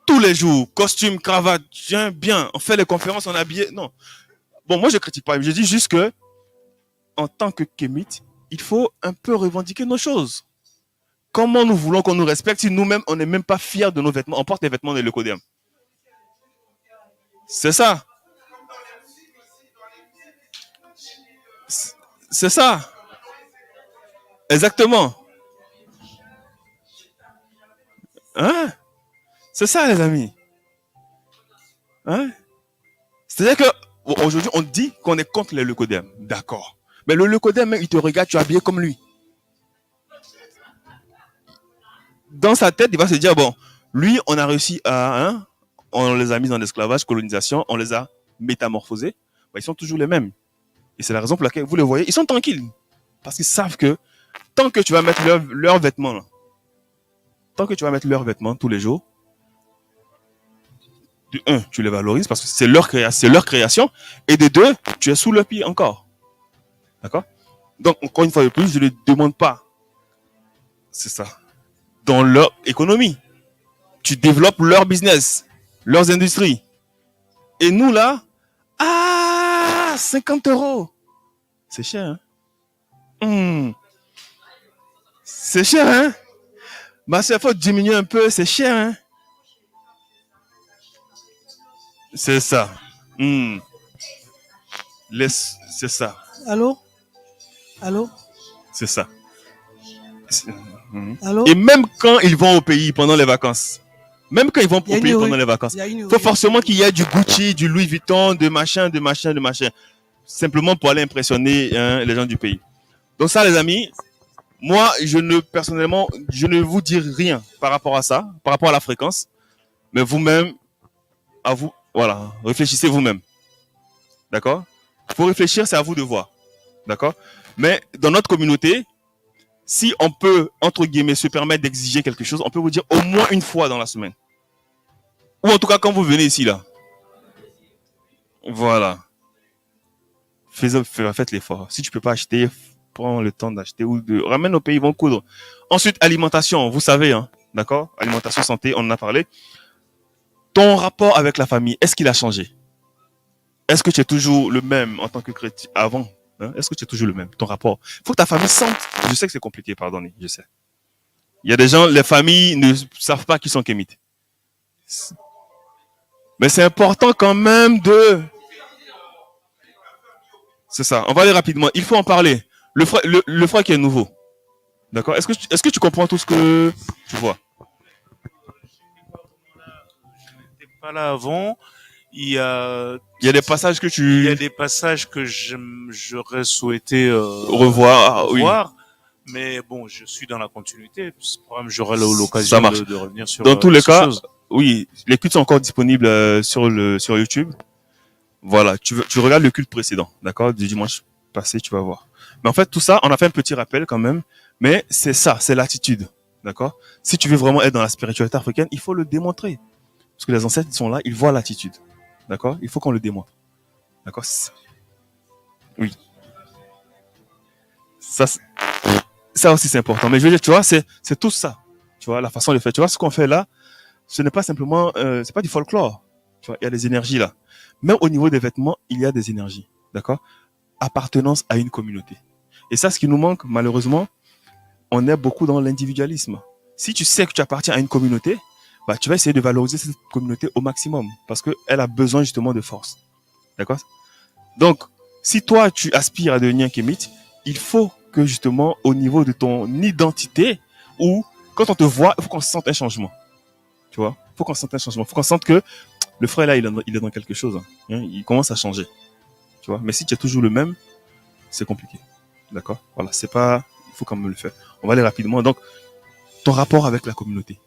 Tous les jours, costume, cravate, j'aime bien. On fait les conférences, on est habillé. Non. Bon, moi, je critique pas. Je dis juste que, en tant que kémite, il faut un peu revendiquer nos choses. Comment nous voulons qu'on nous respecte si nous-mêmes, on n'est même pas fiers de nos vêtements? On porte les vêtements de l'Ecodem. C'est ça. C'est ça. Exactement. Hein? C'est ça, les amis. Hein? C'est-à-dire que aujourd'hui, on dit qu'on est contre les leucodèmes. D'accord. Mais le leucodème, il te regarde, tu es habillé comme lui. Dans sa tête, il va se dire, bon, lui, on a réussi à... Hein, on les a mis en esclavage, colonisation, on les a métamorphosés. Ben, ils sont toujours les mêmes. Et c'est la raison pour laquelle, vous les voyez, ils sont tranquilles. Parce qu'ils savent que tant que tu vas mettre leurs vêtements, là, tant que tu vas mettre leurs vêtements tous les jours, de un, tu les valorises parce que c'est leur création. Et de deux, tu es sous leur pied encore. D'accord? Donc, encore une fois de plus, je ne demande pas. C'est ça. Dans leur économie. Tu développes leur business, leurs industries. Et nous, là, 50 €. C'est cher, hein? C'est cher, hein? Bah, il faut diminuer un peu, c'est cher, hein? C'est ça. Hmm. C'est ça. Allô? Allô? C'est ça. Allô? Et même quand ils vont au pays pendant les vacances, même quand ils vont au pays pendant les vacances, il faut forcément qu'il y ait du Gucci, du Louis Vuitton, de machin, simplement pour aller impressionner les gens du pays. Donc ça, les amis, moi, personnellement, je ne vous dis rien par rapport à ça, par rapport à la fréquence, mais vous-même, voilà, réfléchissez vous-même. D'accord? Il faut réfléchir, c'est à vous de voir. D'accord? Mais dans notre communauté, si on peut, entre guillemets, se permettre d'exiger quelque chose, on peut vous dire au moins une fois dans la semaine. Ou en tout cas, quand vous venez ici, là. Voilà. Faites l'effort. Si tu peux pas acheter, prends le temps d'acheter ou ramène au pays, ils vont coudre. Ensuite, alimentation, vous savez, hein, d'accord? Alimentation, santé, on en a parlé. Ton rapport avec la famille, est-ce qu'il a changé? Est-ce que tu es toujours le même en tant que chrétien avant? Hein? Est-ce que tu es toujours le même? Ton rapport. Il faut que ta famille sente. Je sais que c'est compliqué, pardonnez, je sais. Il y a des gens, les familles ne savent pas qu'ils sont kémites. Mais c'est important quand même de... C'est ça. On va aller rapidement. Il faut en parler. Le frère qui est nouveau. D'accord? Est-ce que tu comprends tout ce que tu vois? T'es pas là avant. Il y a des passages que il y a des passages que j'aurais souhaité revoir. Oui. Mais bon, je suis dans la continuité. J'aurai l'occasion de revenir sur. Dans tous les cas, oui, les cultes sont encore disponibles sur YouTube. Voilà, tu regardes le culte précédent, d'accord, du dimanche passé, tu vas voir. Mais en fait, tout ça, on a fait un petit rappel quand même. Mais c'est ça, c'est l'attitude, d'accord. Si tu veux vraiment être dans la spiritualité africaine, il faut le démontrer, parce que les ancêtres sont là, ils voient l'attitude, d'accord. Il faut qu'on le démontre, d'accord. Oui. Ça aussi c'est important. Mais je veux dire, tu vois, c'est tout ça, tu vois, la façon de faire. Tu vois, ce qu'on fait là, ce n'est pas simplement, c'est pas du folklore. Tu vois, il y a des énergies là. Même au niveau des vêtements, il y a des énergies, d'accord? Appartenance à une communauté. Et ça, ce qui nous manque, malheureusement, on est beaucoup dans l'individualisme. Si tu sais que tu appartiens à une communauté, bah, tu vas essayer de valoriser cette communauté au maximum parce qu'elle a besoin justement de force. D'accord? Donc, si toi, tu aspires à devenir kémite, il faut que justement, au niveau de ton identité, ou quand on te voit, il faut qu'on sente un changement. Tu vois? Il faut qu'on sente un changement. Il faut qu'on sente que le frère là, il est dans quelque chose. Hein. Il commence à changer. Tu vois? Mais si tu es toujours le même, c'est compliqué. D'accord? Voilà, c'est pas... Il faut quand même le faire. On va aller rapidement. Donc, ton rapport avec la communauté.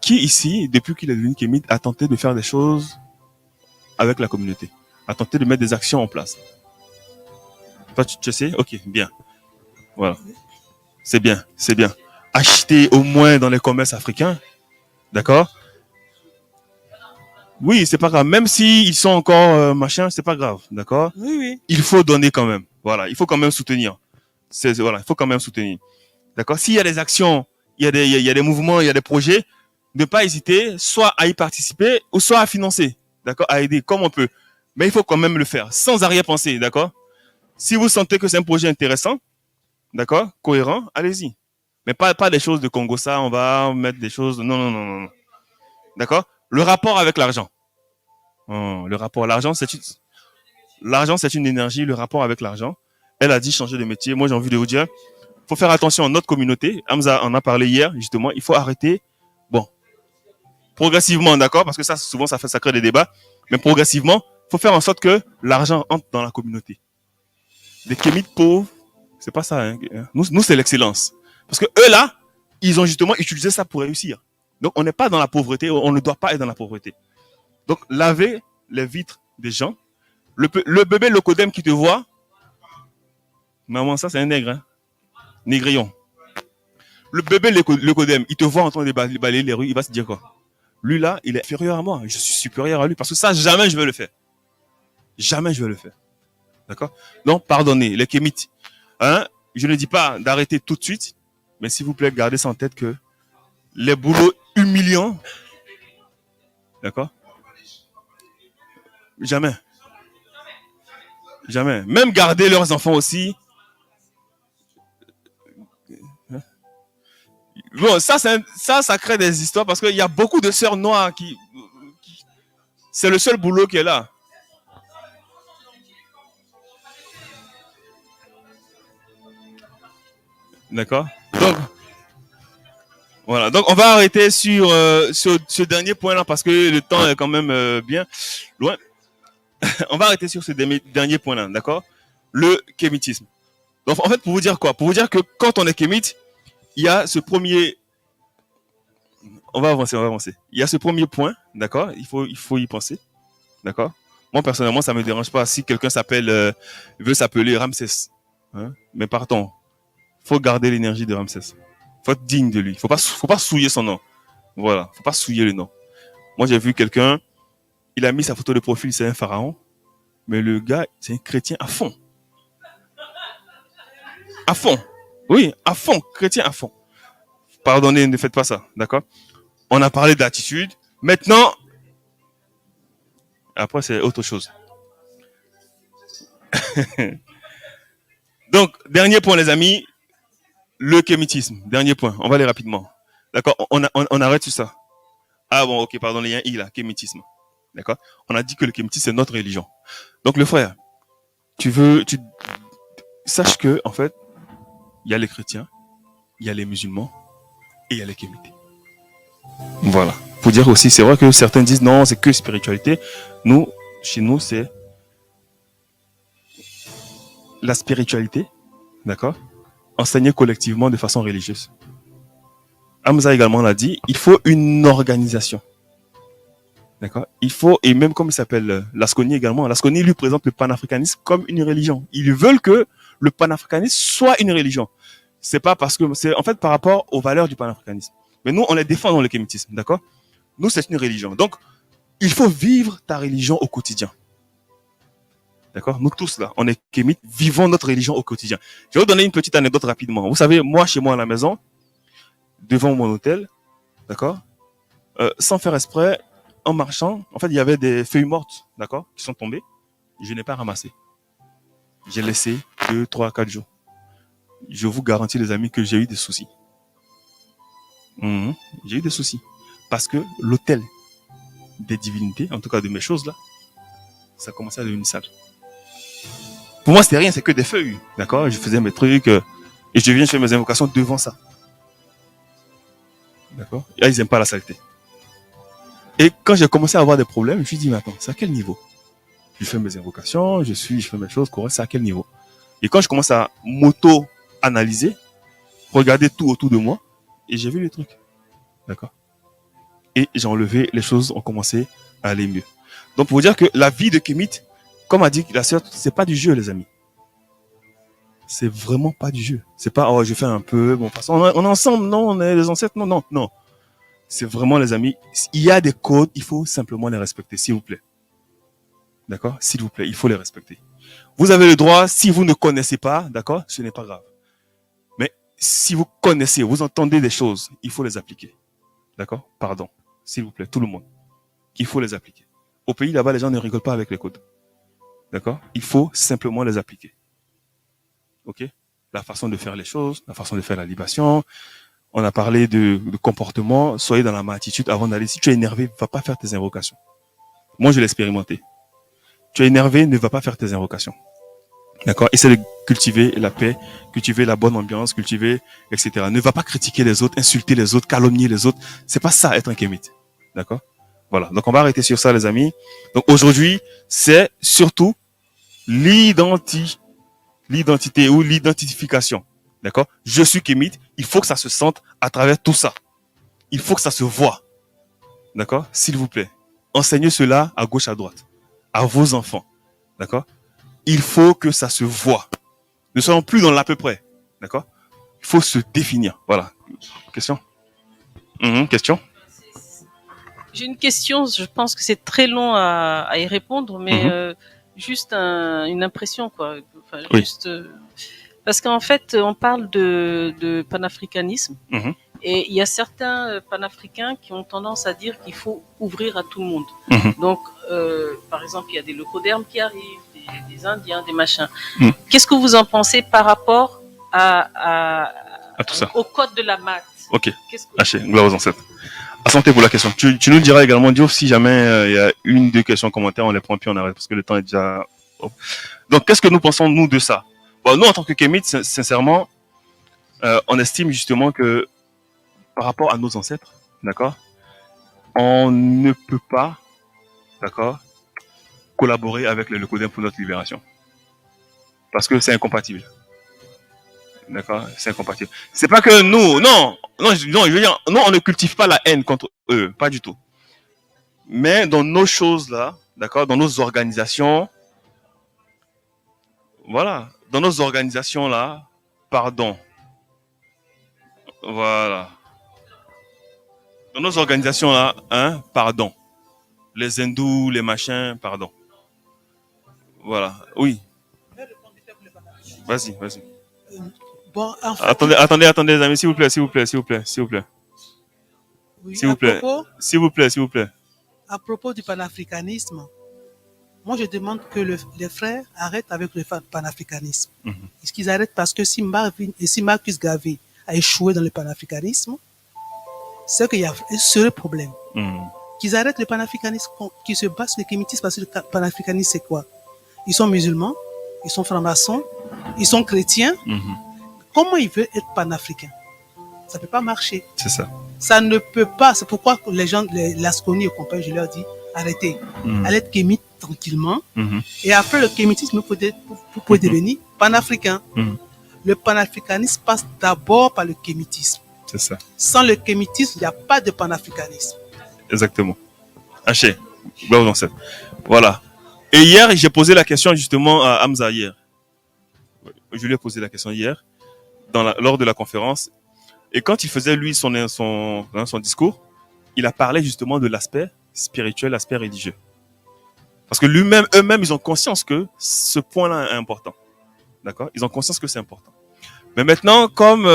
Qui ici, depuis qu'il est devenu kémite, a tenté de faire des choses avec la communauté? A tenté de mettre des actions en place? Toi, tu sais? Ok, bien. Voilà. C'est bien, c'est bien. Acheter au moins dans les commerces africains. D'accord? Oui, c'est pas grave. Même s'ils sont encore machin, c'est pas grave. D'accord? Oui, oui. Il faut donner quand même. Voilà, il faut quand même soutenir. Voilà, il faut quand même soutenir. D'accord? S'il y a des actions, il y a des mouvements, il y a des projets, ne pas hésiter, soit à y participer, ou soit à financer. D'accord? À aider comme on peut. Mais il faut quand même le faire, sans arrière-pensée. D'accord? Si vous sentez que c'est un projet intéressant, d'accord? Cohérent, allez-y. Mais pas des choses de Congo, ça, on va mettre des choses. Non, non, non, non. D'accord? Le rapport avec l'argent. Le rapport à l'argent, c'est une énergie, le rapport avec l'argent. Elle a dit changer de métier. Moi, j'ai envie de vous dire, faut faire attention à notre communauté. Hamza en a parlé hier, justement. Il faut arrêter. Bon. Progressivement, d'accord? Parce que ça, souvent, ça crée des débats. Mais progressivement, faut faire en sorte que l'argent entre dans la communauté. Les kémites pauvres, c'est pas ça, hein. Nous, c'est l'excellence. Parce que eux, là, ils ont justement utilisé ça pour réussir. Donc, on n'est pas dans la pauvreté, on ne doit pas être dans la pauvreté. Donc, laver les vitres des gens. Le bébé Locodem qui te voit, maman, ça, c'est un nègre, hein. Négrillon. Le bébé Locodem, il te voit en train de balayer les rues, il va se dire quoi? Lui, là, il est inférieur à moi. Je suis supérieur à lui. Parce que ça, jamais je vais le faire. Jamais je vais le faire. D'accord? Donc, pardonnez, les kémites. Hein? Je ne dis pas d'arrêter tout de suite, mais s'il vous plaît, gardez ça en tête que les boulots humiliants, d'accord? Jamais. Jamais. Même garder leurs enfants aussi. Bon, ça crée des histoires parce qu'il y a beaucoup de sœurs noires qui c'est le seul boulot qui est là. D'accord. Donc, voilà. Donc, on va arrêter sur ce dernier point-là parce que le temps est quand même bien loin. On va arrêter sur ce dernier point-là, d'accord? Le kémitisme. Donc, en fait, pour vous dire quoi? Pour vous dire que quand on est kémite, il y a ce premier... On va avancer. Il y a ce premier point, d'accord? Il faut y penser, d'accord? Moi, personnellement, ça me dérange pas si quelqu'un veut s'appeler Ramsès. Hein? Mais partons. Faut garder l'énergie de Ramsès. Faut être digne de lui. Faut pas souiller son nom. Voilà. Faut pas souiller le nom. Moi, j'ai vu quelqu'un, il a mis sa photo de profil, c'est un pharaon. Mais le gars, c'est un chrétien à fond. À fond. Oui, à fond. Chrétien à fond. Pardonnez, ne faites pas ça. D'accord? On a parlé d'attitude. Maintenant, après, c'est autre chose. Donc, dernier point, les amis. Le kémitisme. Dernier point. On va aller rapidement. D'accord? On arrête sur ça. Ah bon, ok, pardon, il y a un I là. Kémitisme. D'accord? On a dit que le kémitisme, c'est notre religion. Donc, le frère, sache que, en fait, il y a les chrétiens, il y a les musulmans et il y a les kémites. Voilà. Faut dire aussi, c'est vrai que certains disent non, c'est que spiritualité. Nous, chez nous, c'est la spiritualité, d'accord, enseignée collectivement de façon religieuse. Hamza également l'a dit, il faut une organisation. D'accord? Il faut, et même comme il s'appelle Lasconi également, Lasconi lui présente le panafricanisme comme une religion. Ils veulent que le panafricanisme soit une religion. C'est pas parce que, c'est en fait par rapport aux valeurs du panafricanisme. Mais nous, on les défend dans le kémitisme, d'accord? Nous, c'est une religion. Donc, il faut vivre ta religion au quotidien. D'accord? Nous tous là, on est kémites, vivons notre religion au quotidien. Je vais vous donner une petite anecdote rapidement. Vous savez, moi, chez moi à la maison, devant mon hôtel, d'accord? Sans faire exprès, en marchant, en fait, il y avait des feuilles mortes, d'accord, qui sont tombées. Je n'ai pas ramassé. J'ai laissé 2, 3, 4 jours. Je vous garantis, les amis, que j'ai eu des soucis. J'ai eu des soucis. Parce que l'hôtel des divinités, en tout cas de mes choses là, ça commençait à devenir sale. Pour moi, c'était rien, c'est que des feuilles, d'accord? Je faisais mes trucs et je viens faire mes invocations devant ça. D'accord? Et là, ils n'aiment pas la saleté. Et quand j'ai commencé à avoir des problèmes, je me suis dit, mais attends, c'est à quel niveau? Je fais mes invocations, je fais mes choses correctes, c'est à quel niveau? Et quand je commence à m'auto-analyser, regarder tout autour de moi, et j'ai vu les trucs. D'accord? Et j'ai enlevé, les choses ont commencé à aller mieux. Donc, pour vous dire que la vie de kémite, comme a dit la sœur, c'est pas du jeu, les amis. C'est vraiment pas du jeu. C'est pas, oh, je fais un peu, bon, parce qu'on on est ensemble, non, on est les ancêtres, non. C'est vraiment, les amis, il y a des codes, il faut simplement les respecter, s'il vous plaît. D'accord? S'il vous plaît, il faut les respecter. Vous avez le droit, si vous ne connaissez pas, d'accord, ce n'est pas grave. Mais si vous connaissez, vous entendez des choses, il faut les appliquer. D'accord? Pardon. S'il vous plaît, tout le monde. Il faut les appliquer. Au pays, là-bas, les gens ne rigolent pas avec les codes. D'accord? Il faut simplement les appliquer. Ok? La façon de faire les choses, la façon de faire la libation. On a parlé de comportement. Soyez dans la même attitude avant d'aller. Si tu es énervé, ne va pas faire tes invocations. Moi, je l'ai expérimenté. Tu es énervé, ne va pas faire tes invocations. D'accord? Essaie de cultiver la paix, cultiver la bonne ambiance, cultiver, etc. Ne va pas critiquer les autres, insulter les autres, calomnier les autres. C'est pas ça, être un kémite. D'accord? Voilà. Donc, on va arrêter sur ça, les amis. Donc, aujourd'hui, c'est surtout l'identité ou l'identification. D'accord? Je suis kémite. Il faut que ça se sente à travers tout ça. Il faut que ça se voit. D'accord? S'il vous plaît. Enseignez cela à gauche, à droite. À vos enfants. D'accord? Il faut que ça se voit. Ne soyons plus dans l'à peu près. D'accord? Il faut se définir. Voilà. Question? Question? J'ai une question, je pense que c'est très long à y répondre, mais juste une impression, quoi. Enfin, oui. Juste, parce qu'en fait, on parle de panafricanisme, et il y a certains panafricains qui ont tendance à dire qu'il faut ouvrir à tout le monde. Donc, par exemple, il y a des locaux-d'herbe qui arrivent, des Indiens, des machins. Qu'est-ce que vous en pensez par rapport à tout ça, au code de la maths? Ok. Haché, gloire aux ancêtres. À santé pour la question. Tu nous diras également, Diouf, si jamais il y a une, deux questions, commentaires, on les prend puis on arrête parce que le temps est déjà. Donc, qu'est-ce que nous pensons nous de ça? Bon, nous en tant que kémites, sincèrement, on estime justement que par rapport à nos ancêtres, d'accord, on ne peut pas, d'accord, collaborer avec le Locodem pour notre libération. Parce que c'est incompatible. D'accord? C'est incompatible. C'est pas que nous, non, je veux dire, non, on ne cultive pas la haine contre eux, pas du tout. Mais dans nos choses là, d'accord, dans nos organisations, voilà, dans nos organisations là, pardon. Voilà. Dans nos organisations là, hein, pardon. Les hindous, les machins, pardon. Voilà, oui. Vas-y. Bon, en fait, Attendez, les amis, s'il vous plaît. oui, S'il vous plaît. À propos du panafricanisme, moi je demande que les frères arrêtent avec le panafricanisme. Est-ce qu'ils arrêtent parce que si Marcus Garvey a échoué dans le panafricanisme, c'est qu'il y a un seul problème. Qu'ils arrêtent le panafricanisme, qu'ils se battent sur le kémitisme, parce que le panafricanisme c'est quoi? Ils sont musulmans, ils sont francs-maçons, ils sont chrétiens. Comment ils veulent être panafricains? Ça ne peut pas marcher. C'est ça. Ça ne peut pas. C'est pourquoi les gens, les Lasconi et compagnie, je leur dis, arrêtez. Allez être kémite tranquillement. Et après le kémitisme, vous pouvez devenir panafricain. Le panafricanisme passe d'abord par le kémitisme. C'est ça. Sans le kémitisme, il n'y a pas de panafricanisme. Exactement. Haché. Voilà. Et hier, j'ai posé la question justement à Hamza hier. Je lui ai posé la question hier, lors de la conférence. Et quand il faisait, lui, son discours, il a parlé justement de l'aspect spirituel, l'aspect religieux. Parce que eux-mêmes, ils ont conscience que ce point-là est important. D'accord? Ils ont conscience que c'est important. Mais maintenant, comme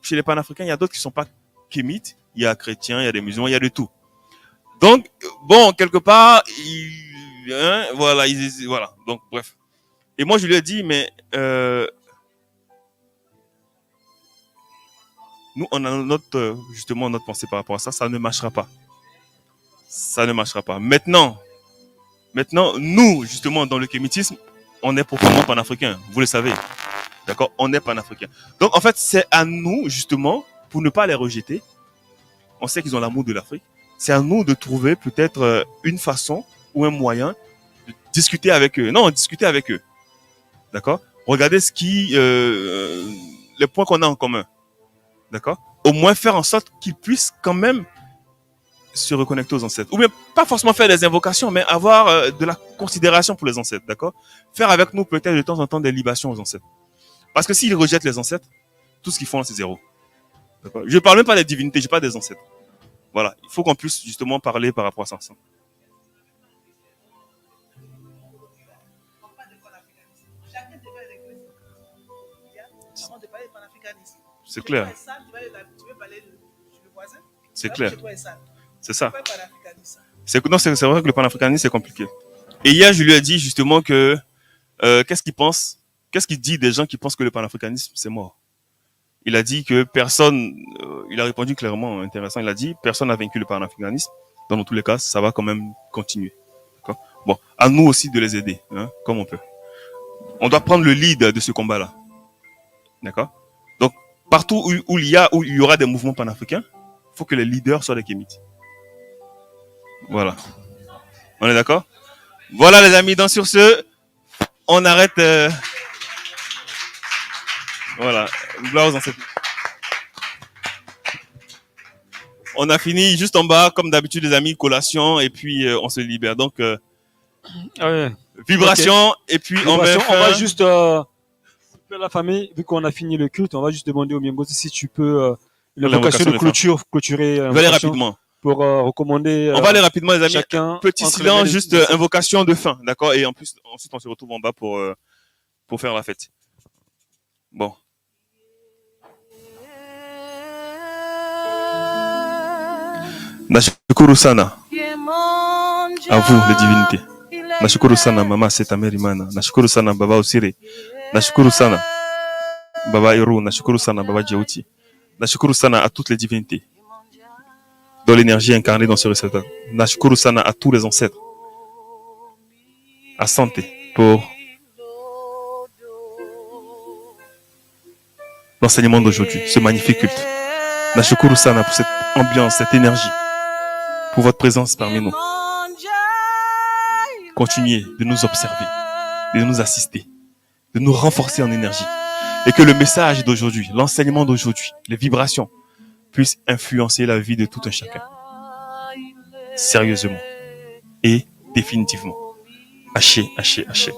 chez les panafricains, il y a d'autres qui ne sont pas kémites, il y a chrétiens, il y a des musulmans, il y a de tout. Donc, bon, quelque part, voilà. Donc, bref. Et moi, je lui ai dit, mais nous, on a justement notre pensée par rapport à ça. Ça ne marchera pas. Ça ne marchera pas. Maintenant, nous, justement, dans le kémitisme, on est profondément panafricains. Vous le savez. D'accord? On est panafricains. Donc, en fait, c'est à nous, justement, pour ne pas les rejeter. On sait qu'ils ont l'amour de l'Afrique. C'est à nous de trouver peut-être une façon ou un moyen de discuter avec eux. Non, discuter avec eux. D'accord? Regardez les points qu'on a en commun. D'accord? Au moins faire en sorte qu'ils puissent quand même se reconnecter aux ancêtres. Ou bien pas forcément faire des invocations, mais avoir de la considération pour les ancêtres. D'accord? Faire avec nous peut-être de temps en temps des libations aux ancêtres. Parce que s'ils rejettent les ancêtres, tout ce qu'ils font, c'est zéro. D'accord? Je ne parle même pas des divinités, je parle des ancêtres. Voilà. Il faut qu'on puisse justement parler par rapport à ça. C'est clair. C'est clair. C'est ça. C'est vrai que le panafricanisme, c'est compliqué. Et hier, je lui ai dit justement que qu'est-ce qu'il pense, qu'est-ce qu'il dit des gens qui pensent que le panafricanisme, c'est mort. Il a dit que personne, il a répondu clairement, intéressant, il a dit personne n'a vaincu le panafricanisme. Dans tous les cas, ça va quand même continuer. D'accord? Bon, à nous aussi de les aider, hein, comme on peut. On doit prendre le lead de ce combat-là. D'accord? Donc, partout où il y aura des mouvements panafricains, il faut que les leaders soient des kémites. Voilà. On est d'accord? Voilà les amis, donc sur ce, on arrête. Voilà. On a fini juste en bas, comme d'habitude les amis, collation, et puis on se libère. Donc, vibration, okay. Et puis vibration, on va juste, la famille, vu qu'on a fini le culte, on va juste demander au Miengozi si tu peux l'invocation de clôturer. Je vais aller rapidement. Pour recommander. On va aller rapidement les amis. Chacun. Petit silence, juste invocation de fin, d'accord? Et ensuite on se retrouve en bas pour faire la fête. Bon. Nashukuru sana à vous les divinités. Nashukuru sana mama Setamerimana. Nashukuru sana baba Osire. Nashukuru sana baba Eru. Nashukuru sana baba Djauti. Nashukuru sana à toutes les divinités dans l'énergie incarnée dans ce réceptacle. Nashukuru sana à tous les ancêtres. À santé pour l'enseignement d'aujourd'hui, ce magnifique culte. Nashukuru sana pour cette ambiance, cette énergie, pour votre présence parmi nous. Continuez de nous observer, de nous assister, de nous renforcer en énergie. Et que le message d'aujourd'hui, l'enseignement d'aujourd'hui, les vibrations puissent influencer la vie de tout un chacun. Sérieusement et définitivement. Haché, haché, haché.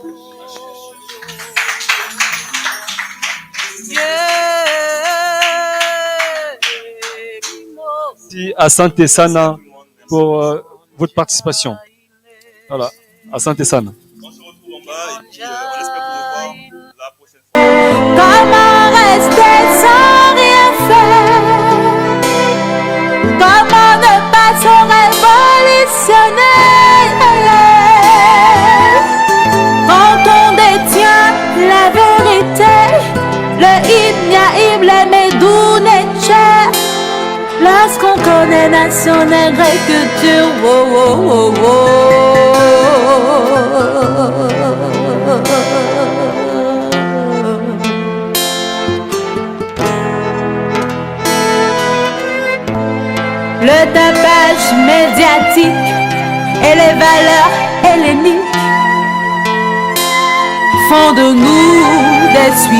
Merci Asante Sana pour votre participation. Voilà, Asante Sana. On se retrouve en bas et puis on espère vous revoir la prochaine fois. Comment rester sans rien faire? Comment ne pas se révolutionner? Quand on détient la vérité, le Ibn le Medou Neche. Lorsqu'on connaît nation nègre et culture, oh, oh, oh, Le tapage médiatique et les valeurs helléniques font de nous des suites.